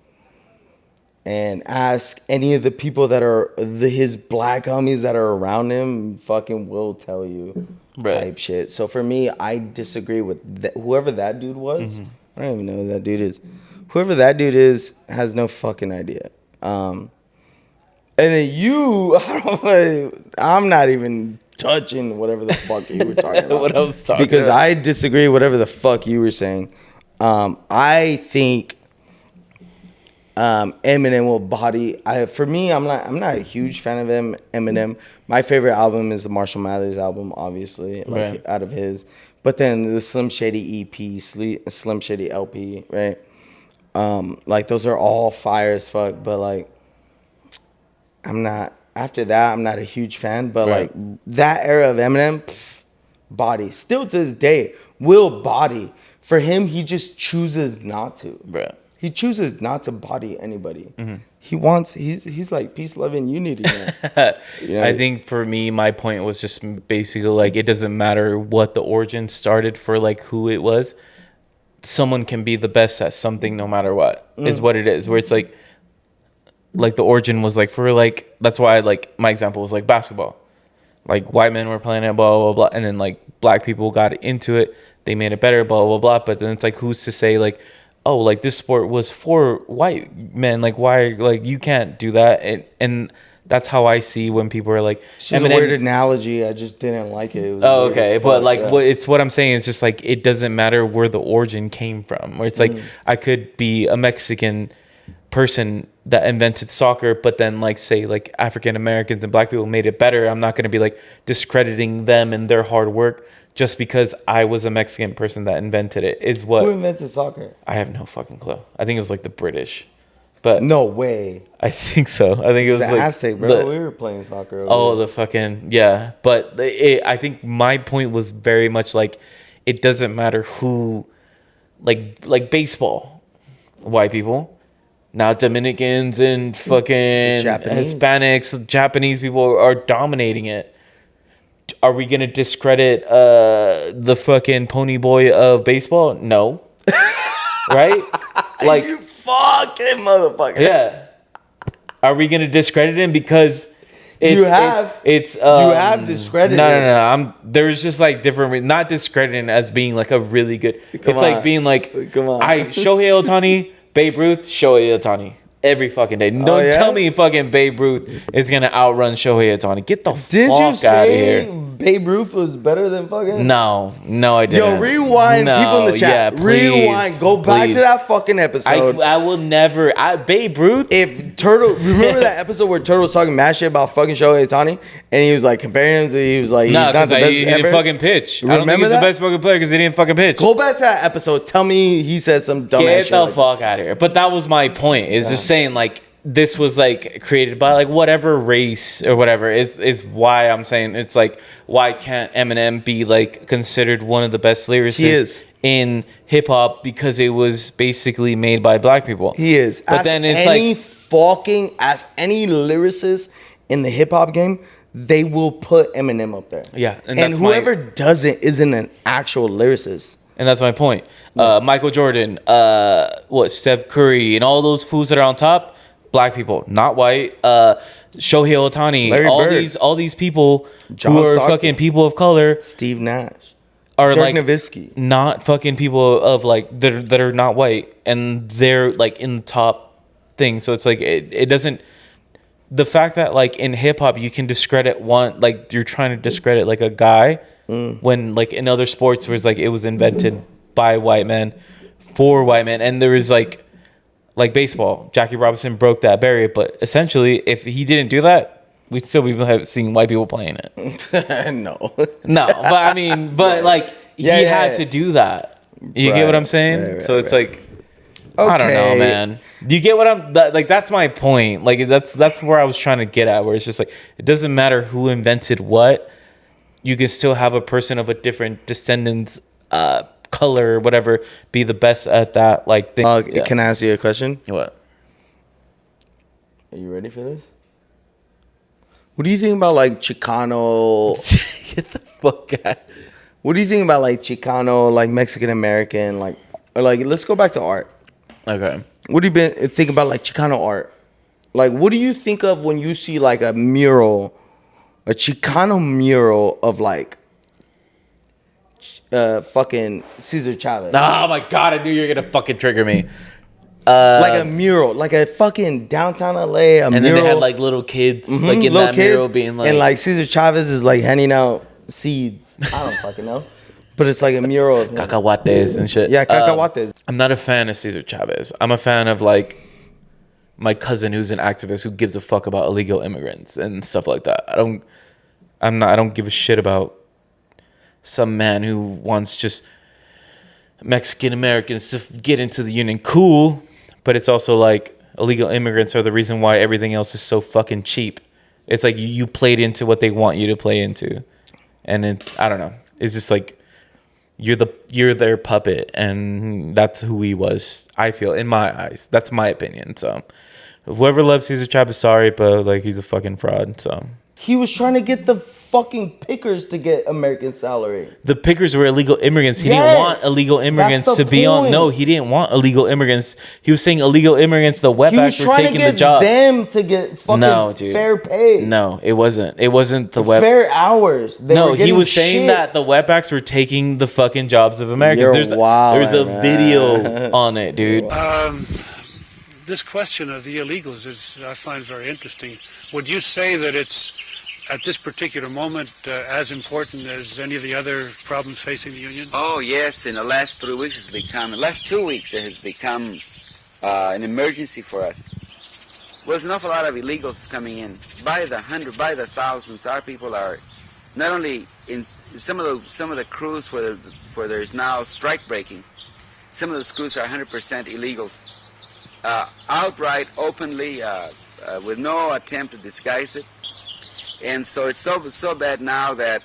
And ask any of the people that are his black homies that are around him, fucking will tell you type shit. So for me, I disagree with whoever that dude was. I don't even know who that dude is. Whoever that dude is has no fucking idea. And then I'm not even touching whatever the fuck you were talking about. What I was talking because about. I disagree whatever the fuck you were saying. I think Eminem will body. For me, I'm not a huge fan of Eminem. My favorite album is the Marshall Mathers album, obviously, like out of his. But then the Slim Shady EP, Slim Shady LP, right? Like those are all fire as fuck. But like, I'm not. After that, I'm not a huge fan, but like that era of Eminem, body. Still to this day, will body. For him, he just chooses not to. Right. He chooses not to body anybody. He's like peace, love, and unity. You know? I think for me, my point was just basically like, it doesn't matter what the origin started for, like who it was. Someone can be the best at something no matter what, is what it is. Where it's like the origin was like for like, that's why like my example was like basketball. Like white men were playing it, blah, blah, blah. And then like black people got into it. They made it better, blah, blah, blah. But then it's like, who's to say like, oh, like this sport was for white men. Like why, like you can't do that. And That's how I see when people are like. It's just a weird analogy. I just didn't like it. It was okay, but like, what I'm saying is just like it doesn't matter where the origin came from. Where it's like I could be a Mexican person that invented soccer, but then like say like African Americans and black people made it better. I'm not going to be like discrediting them and their hard work just because I was a Mexican person that invented it. Is what? Who invented soccer? I have no fucking clue. I think it was like the British. But no way. I think so. I think it was the like Aztec, bro. We were playing soccer. The fucking yeah. But I think my point was very much like it doesn't matter who, like baseball, white people, now Dominicans and fucking Hispanics, Japanese people are dominating it. Are we gonna discredit the fucking pony boy of baseball? No. Right? Like. Fucking motherfucker. Yeah. Are we gonna discredit him because you have discredited? No. There's just like different. Not discrediting as being like a really good. Like being like, Shohei Ohtani, Babe Ruth, Shohei Ohtani every fucking day. Don't tell me fucking Babe Ruth is gonna outrun Shohei Ohtani. Get the fuck out of here. Babe Ruth was better than fucking. No, I didn't. Yo, rewind, people in the chat. Yeah, rewind, go back to that fucking episode. I will never. Babe Ruth. If Turtle, remember that episode where Turtle was talking mad shit about fucking Shohei Ohtani, and he was like comparing him to, he was like, he's not the best he didn't fucking pitch. I don't think he's the best fucking player because he didn't fucking pitch. Go back to that episode. Tell me he said some dumb ass shit. Get the fuck out of here. But that was my point. Is just saying like. This was like created by like whatever race or whatever is why I'm saying it's like why can't Eminem be like considered one of the best lyricists in hip hop because it was basically made by black people. He is. But then it's any lyricist in the hip hop game, they will put Eminem up there. Yeah, and whoever doesn't isn't an actual lyricist. And that's my point. Michael Jordan, Steph Curry, and all those fools that are on top. Black people, not white. Shohei Ohtani, all these people John who are Stockton. Fucking people of color. Steve Nash are Dirk like Nowitzki. Not fucking people of like that are not white, and they're like in the top thing. So it's like it doesn't. The fact that like in hip hop you can discredit one, like you're trying to discredit like a guy when like in other sports where it's like it was invented by white men for white men, and there was like baseball, Jackie Robinson broke that barrier, but essentially, if he didn't do that, we'd still be seeing white people playing it. No, but I mean, he had to do that. You get what I'm saying? Right, so it's like, I don't know, man. Do you get what I'm like? That's my point. Like that's where I was trying to get at. Where it's just like it doesn't matter who invented what. You can still have a person of a different descendants. Color or whatever be the best at that like thing. Can I ask you a question? What? Are you ready for this? What do you think about like Chicano? Get the fuck out. What do you think about like Chicano, like Mexican American, like or like let's go back to art. Okay. What do you think about like Chicano art? Like what do you think of when you see like a mural, a Chicano mural of like fucking Cesar Chavez. Oh my god, I knew you were gonna fucking trigger me. Like a mural, like a fucking downtown LA, and mural. Then they had like little kids, like in that mural being like, and like Cesar Chavez is like handing out seeds. I don't fucking know, but it's like a mural of cacahuates and shit. Yeah, cacahuates. I'm not a fan of Cesar Chavez. I'm a fan of like my cousin who's an activist who gives a fuck about illegal immigrants and stuff like that. I don't give a shit about some man who wants just Mexican Americans to get into the union. Cool, but it's also like illegal immigrants are the reason why everything else is so fucking cheap. It's like you played into what they want you to play into, and I don't know. It's just like you're their puppet, and that's who he was. I feel in my eyes. That's my opinion. So whoever loves Cesar Chavez, sorry, but like he's a fucking fraud. So he was trying to get the fucking pickers to get American salary. The pickers were illegal immigrants. He didn't want illegal immigrants to be on. No, he didn't want illegal immigrants. He was saying illegal immigrants, the wetbacks were taking the job. Them to get fucking fair pay. No, it wasn't. It wasn't the wet. Fair hours. He was saying that the wetbacks were taking the fucking jobs of Americans. There's a video on it, dude. this question of the illegals I find very interesting. Would you say that it's, at this particular moment, as important as any of the other problems facing the union? Oh, yes. In the last 3 weeks, last 2 weeks, it has become an emergency for us. Well, there's an awful lot of illegals coming in. By the hundred, by the thousands, our people are not only in some of the crews where there's now strike breaking, some of those crews are 100% illegals. Outright, openly, with no attempt to disguise it. And so it's so bad now that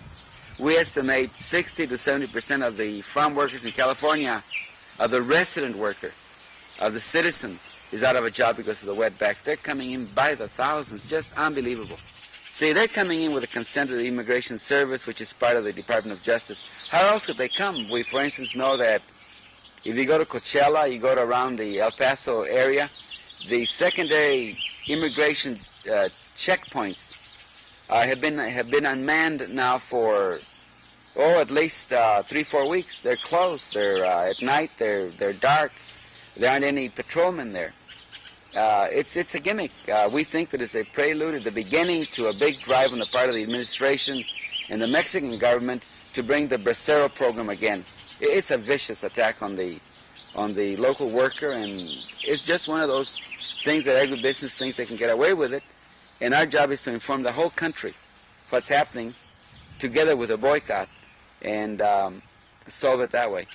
we estimate 60 to 70% of the farm workers in California, of the resident worker, of the citizen, is out of a job because of the wetbacks. They're coming in by the thousands, just unbelievable. See, they're coming in with the consent of the Immigration Service, which is part of the Department of Justice. How else could they come? We, for instance, know that if you go to Coachella, you go to around the El Paso area, the secondary immigration checkpoints have been unmanned now for at least 3-4 weeks. They're closed. They're at night. They're dark. There aren't any patrolmen there. It's a gimmick. We think that it's a prelude at the beginning to a big drive on the part of the administration and the Mexican government to bring the Bracero program again. It's a vicious attack on the local worker, and it's just one of those things that agribusiness thinks they can get away with it. And our job is to inform the whole country what's happening, together with a boycott, and solve it that way.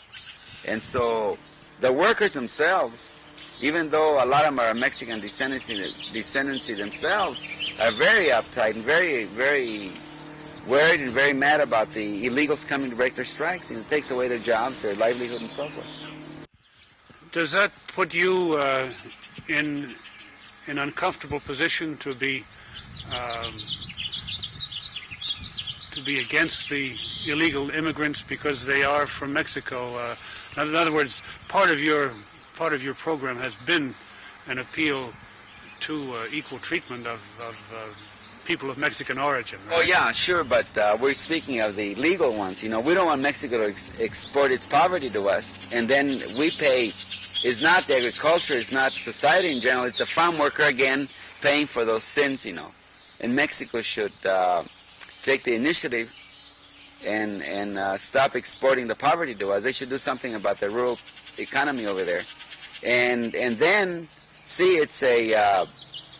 And so the workers themselves, even though a lot of them are Mexican descendancy themselves, are very uptight and very, very worried and very mad about the illegals coming to break their strikes, and it takes away their jobs, their livelihood, and so forth. Does that put you in an uncomfortable position to be against the illegal immigrants because they are from Mexico? In other words, part of your program has been an appeal to equal treatment of people of Mexican origin, right? Oh, yeah, sure, but we're speaking of the legal ones. You know, we don't want Mexico to export its poverty to us, and then we pay. It's not the agriculture, it's not society in general, it's a farm worker, again, paying for those sins, you know. And Mexico should take the initiative and stop exporting the poverty to us. They should do something about the rural economy over there. And then, see, it's a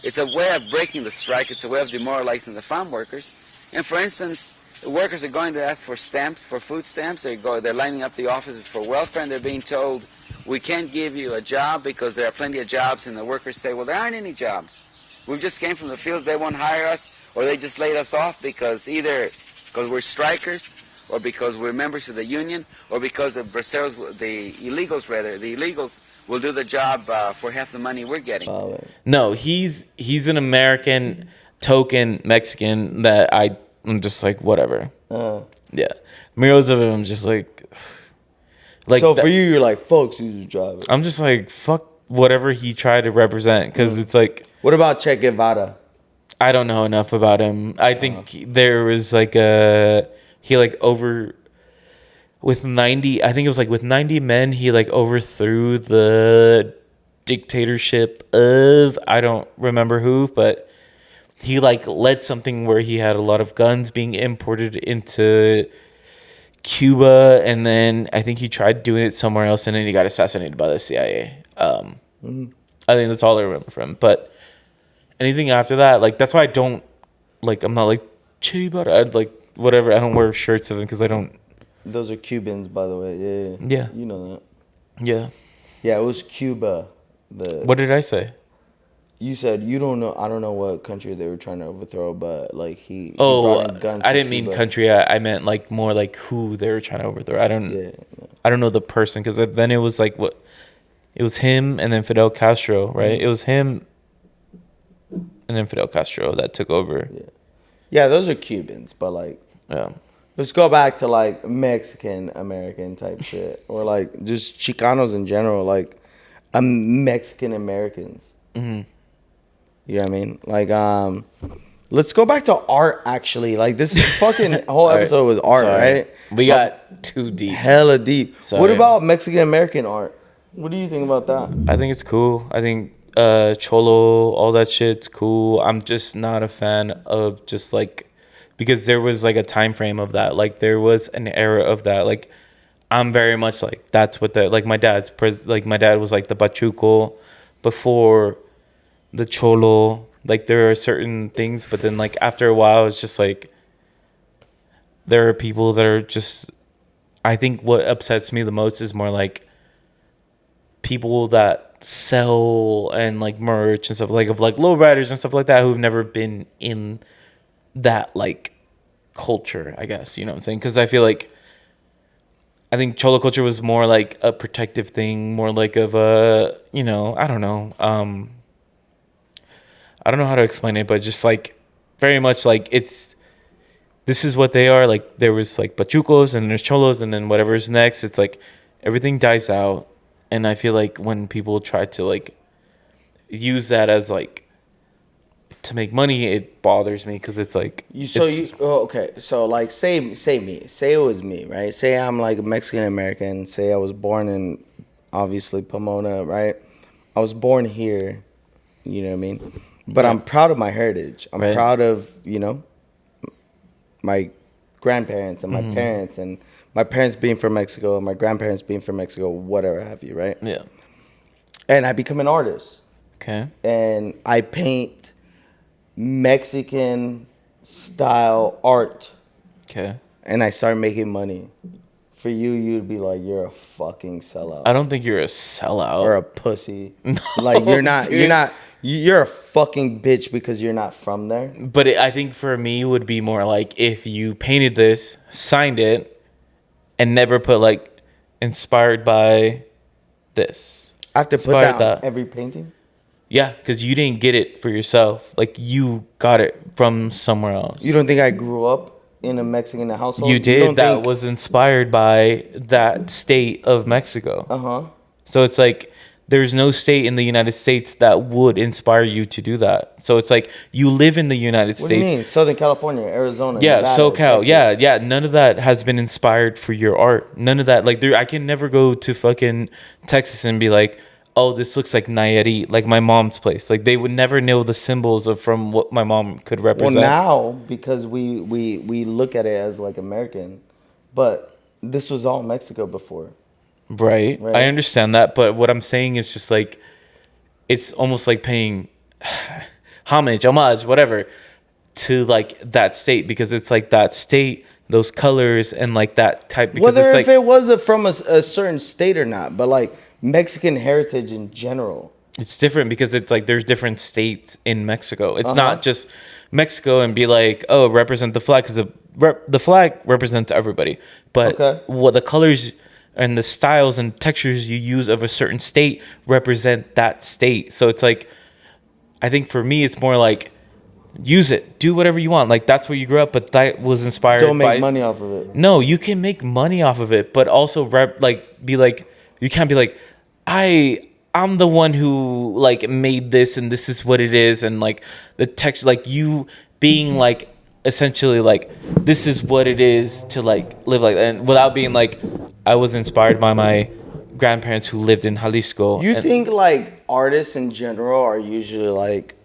way of breaking the strike. It's a way of demoralizing the farm workers. And for instance, the workers are going to ask for stamps, for food stamps. They're lining up the offices for welfare, and they're being told, we can't give you a job because there are plenty of jobs. And the workers say, well, there aren't any jobs. We just came from the fields. They won't hire us, or they just laid us off because either because we're strikers, or because we're members of the union, or because the Braceros, the illegals will do the job for half the money we're getting. No, he's an American token Mexican that I'm just like, whatever. Yeah. Most of it, I'm just like so for you, you're like, fuck Cesar Chavez. I'm just like, fuck whatever he tried to represent, because it's like. What about Che Guevara? I don't know enough about him. I think there was like with 90, I think it was like with 90 men, he like overthrew the dictatorship of, I don't remember who, but he like led something where he had a lot of guns being imported into Cuba, and then I think he tried doing it somewhere else, and then he got assassinated by the CIA. I think that's all I remember from him. But anything after that, like, that's why I don't, like, I'm not like Che Guevara. I'd like whatever. I don't wear shirts of him because I don't. Those are Cubans, by the way. Yeah. Yeah. You know that. Yeah. Yeah, it was Cuba. What did I say? You said you don't know. I don't know what country they were trying to overthrow, but like he brought in guns. I didn't mean country. I meant like more like who they were trying to overthrow. I don't know the person, because then it was like what. It was him and then Fidel Castro, right? It was him and then Fidel Castro that took over. Yeah, those are Cubans, but like, let's go back to like Mexican American type shit, or like just Chicanos in general, like Mexican Americans. Mm-hmm. You know what I mean? Like, let's go back to art. Actually, like this fucking whole episode was art, right? We got too deep, hella deep. Sorry. What about Mexican American art? What do you think about that? I think it's cool. I think cholo, all that shit's cool. I'm just not a fan of just like, because there was like a time frame of that. Like there was an era of that. Like I'm very much like that's what the like my dad was like the bachuco before the cholo. Like there are certain things, but then like after a while, it's just like there are people that are just. I think what upsets me the most is more like people that sell and like merch and stuff like of like lowriders and stuff like that who've never been in that like culture, I guess, you know what I'm saying? Because I think cholo culture was more like a protective thing, more like of a, you know, I don't know how to explain it, but just like very much like this is what they are. Like there was like pachucos and there's cholos and then whatever's next, it's like everything dies out. And I feel like when people try to like use that as like to make money, it bothers me because it's like okay. So like say it was me, right? Say I'm like a Mexican American. Say I was born in obviously Pomona, right? I was born here, you know what I mean? But I'm proud of my heritage. I'm proud of, you know, my grandparents and my parents and my parents being from Mexico and my grandparents being from Mexico, whatever have you, right? Yeah. And I become an artist. Okay. And I paint Mexican style art. Okay. And I start making money. For you, you'd be like, you're a fucking sellout. I don't think you're a sellout. Or a pussy. No, like you're a fucking bitch because you're not from there. But I think for me it would be more like if you painted this, signed it, and never put like inspired by this. I have to put that on every painting? Yeah, because you didn't get it for yourself. Like you got it from somewhere else. You don't think I grew up in a Mexican household? You did. That was inspired by that state of Mexico. Uh-huh. So it's like there's no state in the United States that would inspire you to do that. So it's like you live in the United States. What do you mean? Southern California, Arizona. Yeah, Nevada, SoCal. Texas. Yeah. None of that has been inspired for your art. None of that. Like I can never go to fucking Texas and be like, oh, this looks like Nayarit, like my mom's place. Like they would never know the symbols from what my mom could represent. Well, now because we look at it as like American, but this was all Mexico before. Right. I understand that, but what I'm saying is just like it's almost like paying homage, whatever, to like that state because it's like that state, those colors, and like that type. Because whether it's if it was from a certain state or not, but like Mexican heritage in general. It's different because it's like there's different states in Mexico. It's not just Mexico and be like, oh, represent the flag because the flag represents everybody. But what the colors and the styles and textures you use of a certain state represent that state. So it's like, I think for me, it's more like use it, do whatever you want. Like that's where you grew up, but that was inspired. Don't make money off of it. No, you can make money off of it, but also be like, you can't be like, I'm the one who like made this and this is what it is, and like the text, like you being like essentially like this is what it is to like live like that, and without being like I was inspired by my grandparents who lived in Jalisco. You think like artists in general are usually like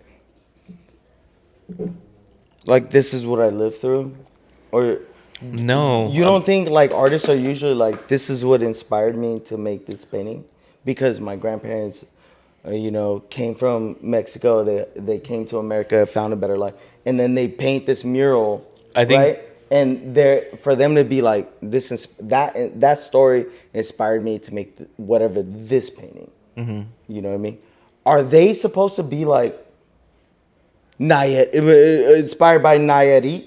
this is what I lived through, or no? You don't think like artists are usually like this is what inspired me to make this painting? Because my grandparents, came from Mexico. They came to America, found a better life, and then they paint this mural. I think, right? And for them to be like, this is that story inspired me to make whatever this painting. Mm-hmm. You know what I mean? Are they supposed to be like inspired by Nayarit?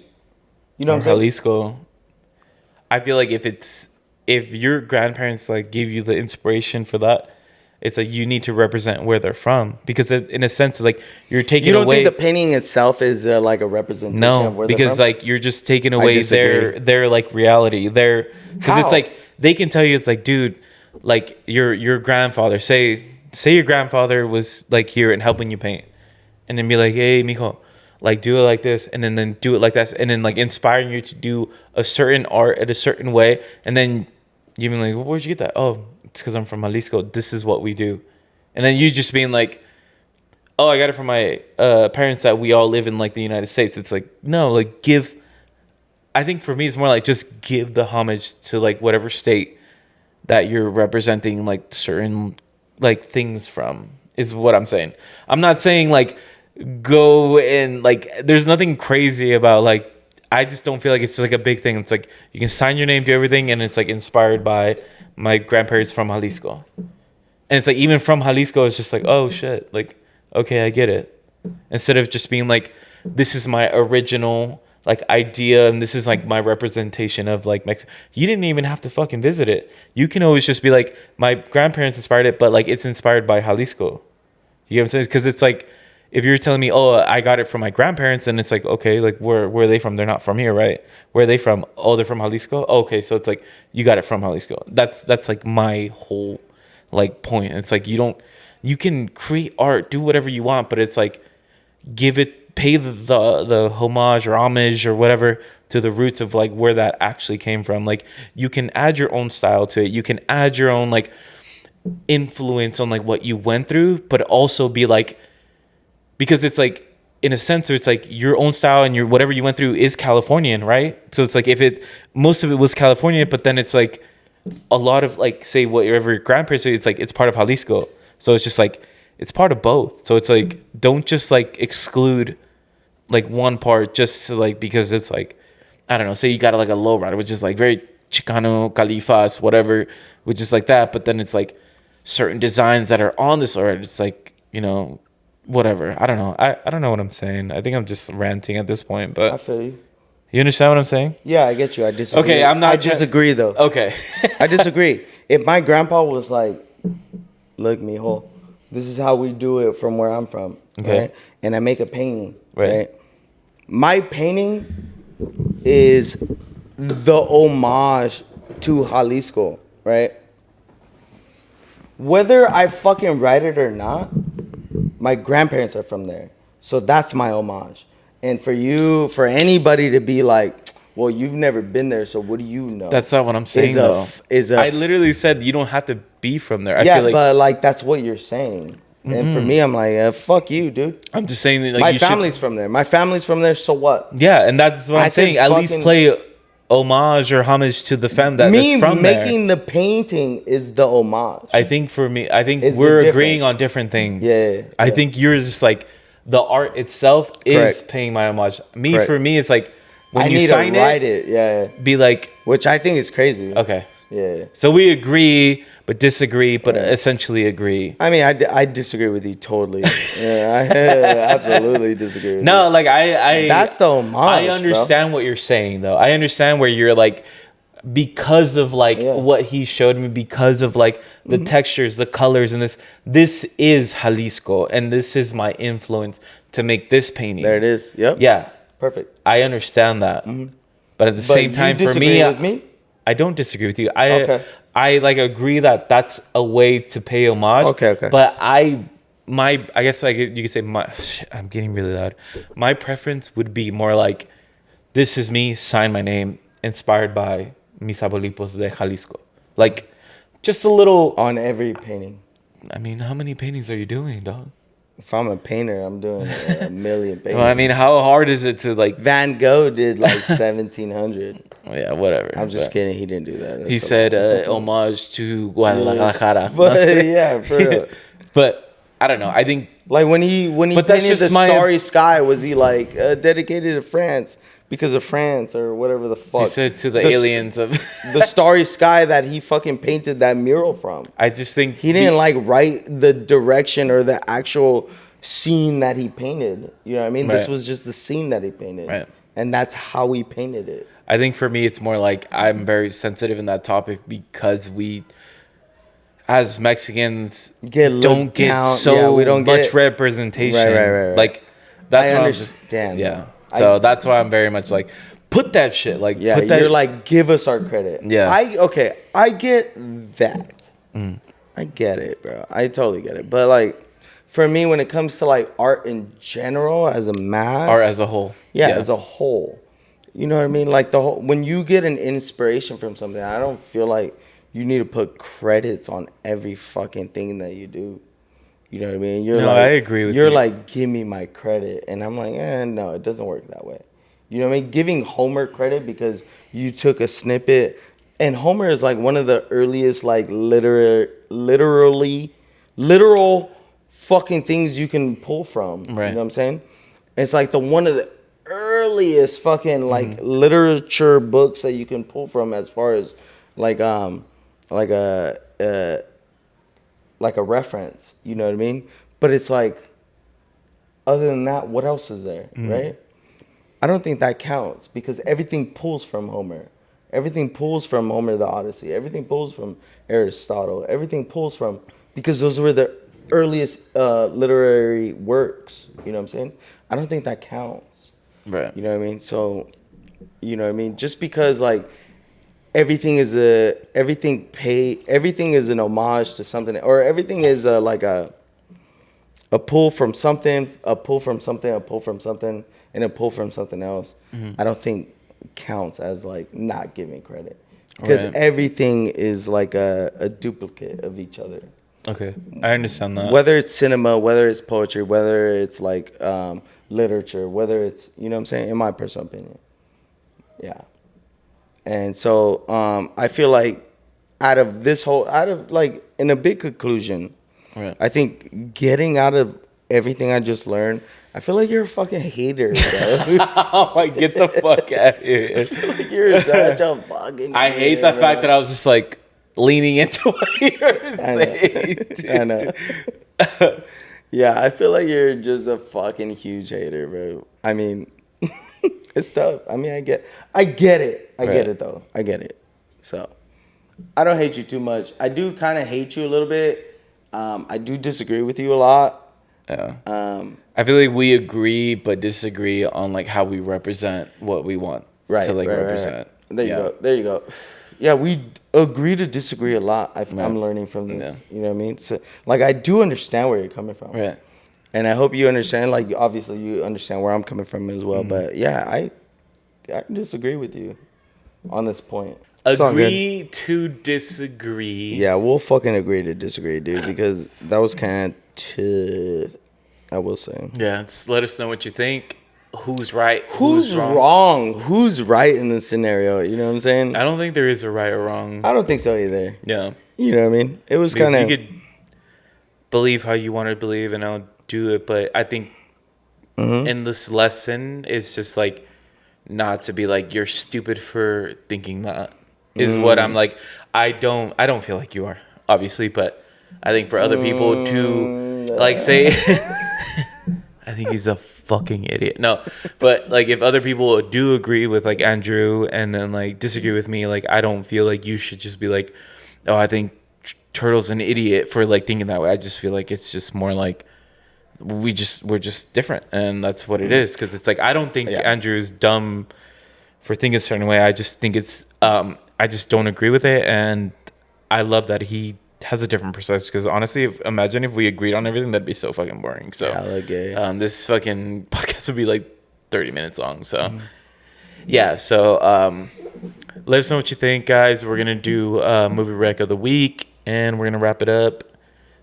You know what I'm saying? Jalisco. I feel like if your grandparents like give you the inspiration for that, it's like you need to represent where they're from, because in a sense it's like you're taking away. You don't think the painting itself is like a representation of where they're from? No, because like you're just taking away their like reality. Because it's like they can tell you, it's like, dude, like your grandfather, say your grandfather was like here and helping you paint, and then be like, hey, mijo, like do it like this, and then do it like that, and then like inspiring you to do a certain art at a certain way, and then you be like, well, where'd you get that? Oh, it's because I'm from Jalisco. This is what we do. And then you just being like, oh, I got it from my parents that we all live in like the United States. It's like, no, like I think for me it's more like just give the homage to like whatever state that you're representing like certain like things from is what I'm saying. I'm not saying like go and like there's nothing crazy about like I just don't feel like it's like a big thing. It's like you can sign your name to everything and it's like inspired by my grandparents from Jalisco. And it's like even from Jalisco it's just like, oh shit, like okay, I get it. Instead of just being like this is my original like idea and this is like my representation of like Mexico. You didn't even have to fucking visit it. You can always just be like my grandparents inspired it, but like it's inspired by Jalisco. You get what I'm saying? Because it's like if you're telling me, oh, I got it from my grandparents, and it's like, okay, like where are they from? They're not from here, right? Where are they from? Oh, they're from Jalisco. Oh, okay, so it's like you got it from Jalisco. That's like my whole like point. It's like you can create art, do whatever you want, but it's like pay the homage or homage or whatever to the roots of like where that actually came from. Like you can add your own style to it. You can add your own like influence on like what you went through, but also be like. Because it's like, in a sense, it's like your own style and your whatever you went through is Californian, right? So it's like most of it was Californian, but then it's like a lot of like, say whatever your grandparents say, it's like it's part of Jalisco. So it's just like it's part of both. So it's like don't just like exclude like one part just to like because it's like I don't know. Say you got like a lowrider, which is like very Chicano, Califas, whatever, which is like that. But then it's like certain designs that are on this lowrider. It's like whatever. I don't know. I don't know what I'm saying. I think I'm just ranting at this point, but I feel you. You understand what I'm saying? Yeah, I get you. I disagree. Okay, I disagree though. Okay. I disagree. If my grandpa was like, look, mijo, this is how we do it from where I'm from. Okay. Right? And I make a painting. Right. My painting is the homage to Jalisco, right? Whether I fucking write it or not, my grandparents are from there. So that's my homage. And for anybody to be like, well, you've never been there, so what do you know? That's not what I'm saying, though. I literally said you don't have to be from there. I feel like, but like that's what you're saying. Mm-hmm. And for me, I'm like, fuck you, dude. I'm just saying that like my family's from there. My family's from there, so what? Yeah, and that's what I'm saying. At least play homage or homage to the fam that's from there. Me making the painting is the homage. I think for me, we're agreeing on different things. Yeah. I think you're just like the art itself is paying my homage. For me, it's like when you sign it, yeah. Be like, which I think is crazy. Okay. Yeah. So we agree, but disagree, but essentially agree. I mean, I disagree with you totally. Yeah, I absolutely disagree with you. No, like I that's the homage, I understand what you're saying, though. I understand where you're like, because of like what he showed me, because of like the textures, the colors, and this is Jalisco, and this is my influence to make this painting. There it is. Yep. Yeah. Perfect. I understand that. But at the same time, for me, I don't disagree with you. I like agree that that's a way to pay homage. Okay. But I guess like you could say I'm getting really loud. My preference would be more like, this is me, sign my name, inspired by mis abuelitos de Jalisco. Like just a little on every painting. I mean, how many paintings are you doing, dog? If I'm a painter, I'm doing a million paintings. Well, I mean, how hard is it to like... Van Gogh did like 1,700. Yeah, whatever. I'm just kidding. He didn't do that. He said homage to Guadalajara. But, yeah, for real. But I don't know. I think... Like when he painted the Starry Sky, was he like dedicated to France because of France or whatever the fuck? He said to the aliens of... the Starry Sky that he fucking painted that mural from. I just think... He didn't like write the direction or the actual scene that he painted. You know what I mean? Right. This was just the scene that he painted. Right. And that's how he painted it. I think for me, it's more like I'm very sensitive in that topic because we... as Mexicans, don't get much representation. Right. Like, that's why I'm just... Yeah. So that's why I'm very much like, put that shit. Like, put that... You're like, give us our credit. Yeah. I get that. I get it, bro. I totally get it. But, like, for me, when it comes to, like, art in general, as a mass... Art as a whole. Yeah, as a whole. You know what I mean? Like, when you get an inspiration from something, I don't feel like... you need to put credits on every fucking thing that you do. You know what I mean? You're I agree with you. You're like, give me my credit. And I'm like, no, it doesn't work that way. You know what I mean? Giving Homer credit because you took a snippet. And Homer is like one of the earliest, like, literal fucking things you can pull from. Right. You know what I'm saying? It's like one of the earliest fucking, like, literature books that you can pull from as far as, like a reference. You know what I mean? But it's like, other than that, what else is there, right? I don't think that counts because everything pulls from Homer. Everything pulls from Homer the Odyssey. Everything pulls from Aristotle. Everything pulls from, because those were the earliest literary works. You know what I'm saying? I don't think that counts. Right. You know what I mean? So, you know what I mean? Just because like everything is an homage to something, or everything is like a pull from something, a pull from something, a pull from something, and a pull from something else. I don't think counts as like not giving credit, because everything is like a duplicate of each other. Okay, I understand that. Whether it's cinema, whether it's poetry, whether it's like literature, whether it's, you know what I'm saying, in my personal opinion. Yeah. And so I feel like out of like, in a big conclusion, right, I think getting out of everything I just learned, I feel like you're a fucking hater, bro. Oh my, get the fuck out of here. I feel like you're such a fucking I hate hater, the fact that I was just like leaning into what you were saying. I know. Yeah, I feel like you're just a fucking huge hater, bro. I mean, it's tough. I mean, I get it. I get it, though. I get it. So, I don't hate you too much. I do kind of hate you a little bit. I do disagree with you a lot. Yeah. I feel like we agree but disagree on like how we represent what we want to like represent. Right. There you go. Yeah, we agree to disagree a lot. I'm learning from this. Yeah. You know what I mean? So, like, I do understand where you're coming from. Right. And I hope you understand. Like, obviously, you understand where I'm coming from as well. But yeah, I disagree with you on this point. Agree to disagree. Yeah, we'll fucking agree to disagree, dude, because that was kind of tough, I will say. Yeah, just let us know what you think. Who's right? Who's wrong? Who's right in this scenario? You know what I'm saying? I don't think there is a right or wrong. I don't think so either. Yeah. You know what I mean? It was kind of... You could believe how you want to believe and I'll do it, but I think in this lesson is just like not to be like, you're stupid for thinking that is what I'm like. I don't feel like you are, obviously, but I think for other people to like say... I think he's a fucking idiot. No, but like if other people do agree with like Andrew and then like disagree with me, like I don't feel like you should just be like, oh, I think Turtle's an idiot for like thinking that way. I just feel like it's just more like we're just different, and that's what it is. Because it's like I don't think Andrew is dumb for thinking a certain way. I just think it's I just don't agree with it, and I love that he has a different perspective, because honestly, imagine if we agreed on everything, that'd be so fucking boring. So this fucking podcast would be like 30 minutes long. So let us know what you think, guys. We're gonna do movie rec of the week, and we're gonna wrap it up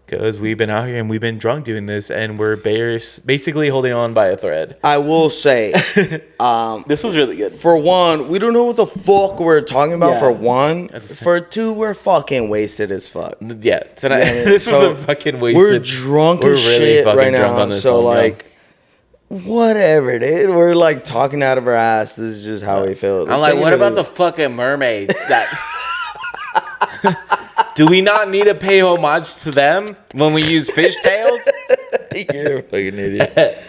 because we've been out here and we've been drunk doing this, and we're basically holding on by a thread. I will say, this was really good. For one, we don't know what the fuck we're talking about. For one, for two, we're fucking wasted as fuck. Yeah, tonight this was a fucking wasted. We're drunk as shit right now. So like, whatever, dude. We're like talking out of our ass. This is just how we feel. I'm like, what about the fucking mermaids? That do we not need to pay homage to them when we use fishtails? You're a fucking idiot.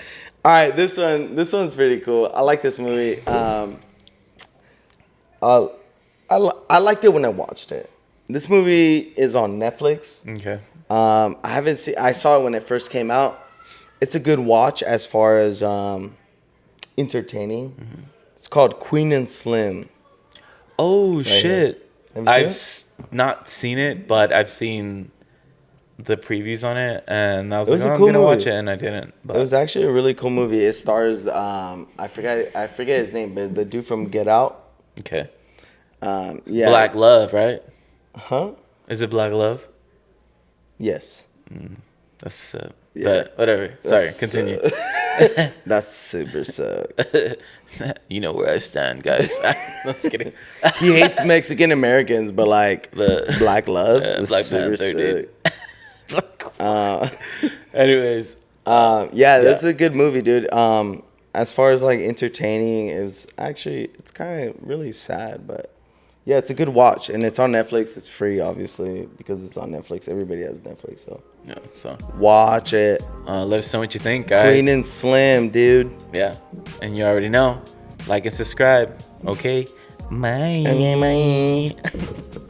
All right, this one's pretty cool. I like this movie. I liked it when I watched it. This movie is on Netflix. Okay. I saw it when it first came out. It's a good watch as far as entertaining. Mm-hmm. It's called Queen and Slim. Oh shit! I've not seen it, but I've seen the previews on it, and I was like, I'm gonna watch it, and I didn't. But it was actually a really cool movie. It stars I forget his name, but the dude from Get Out. Okay. Yeah. Black Love, right? Huh? Is it Black Love? Yes. That's but whatever. Sorry, continue. That's super suck. You know where I stand, guys. No, just kidding. He hates Mexican Americans, but like Black Love, Black super Panther, dude. Anyways, that's a good movie, dude. As far as like entertaining, it's kind of really sad, but yeah, it's a good watch, and it's on Netflix. It's free, obviously, because it's on Netflix. Everybody has Netflix, so yeah. So watch it. let us know what you think, guys. Queen and Slim, dude. Yeah, and you already know, like and subscribe. Okay, bye. Okay, bye.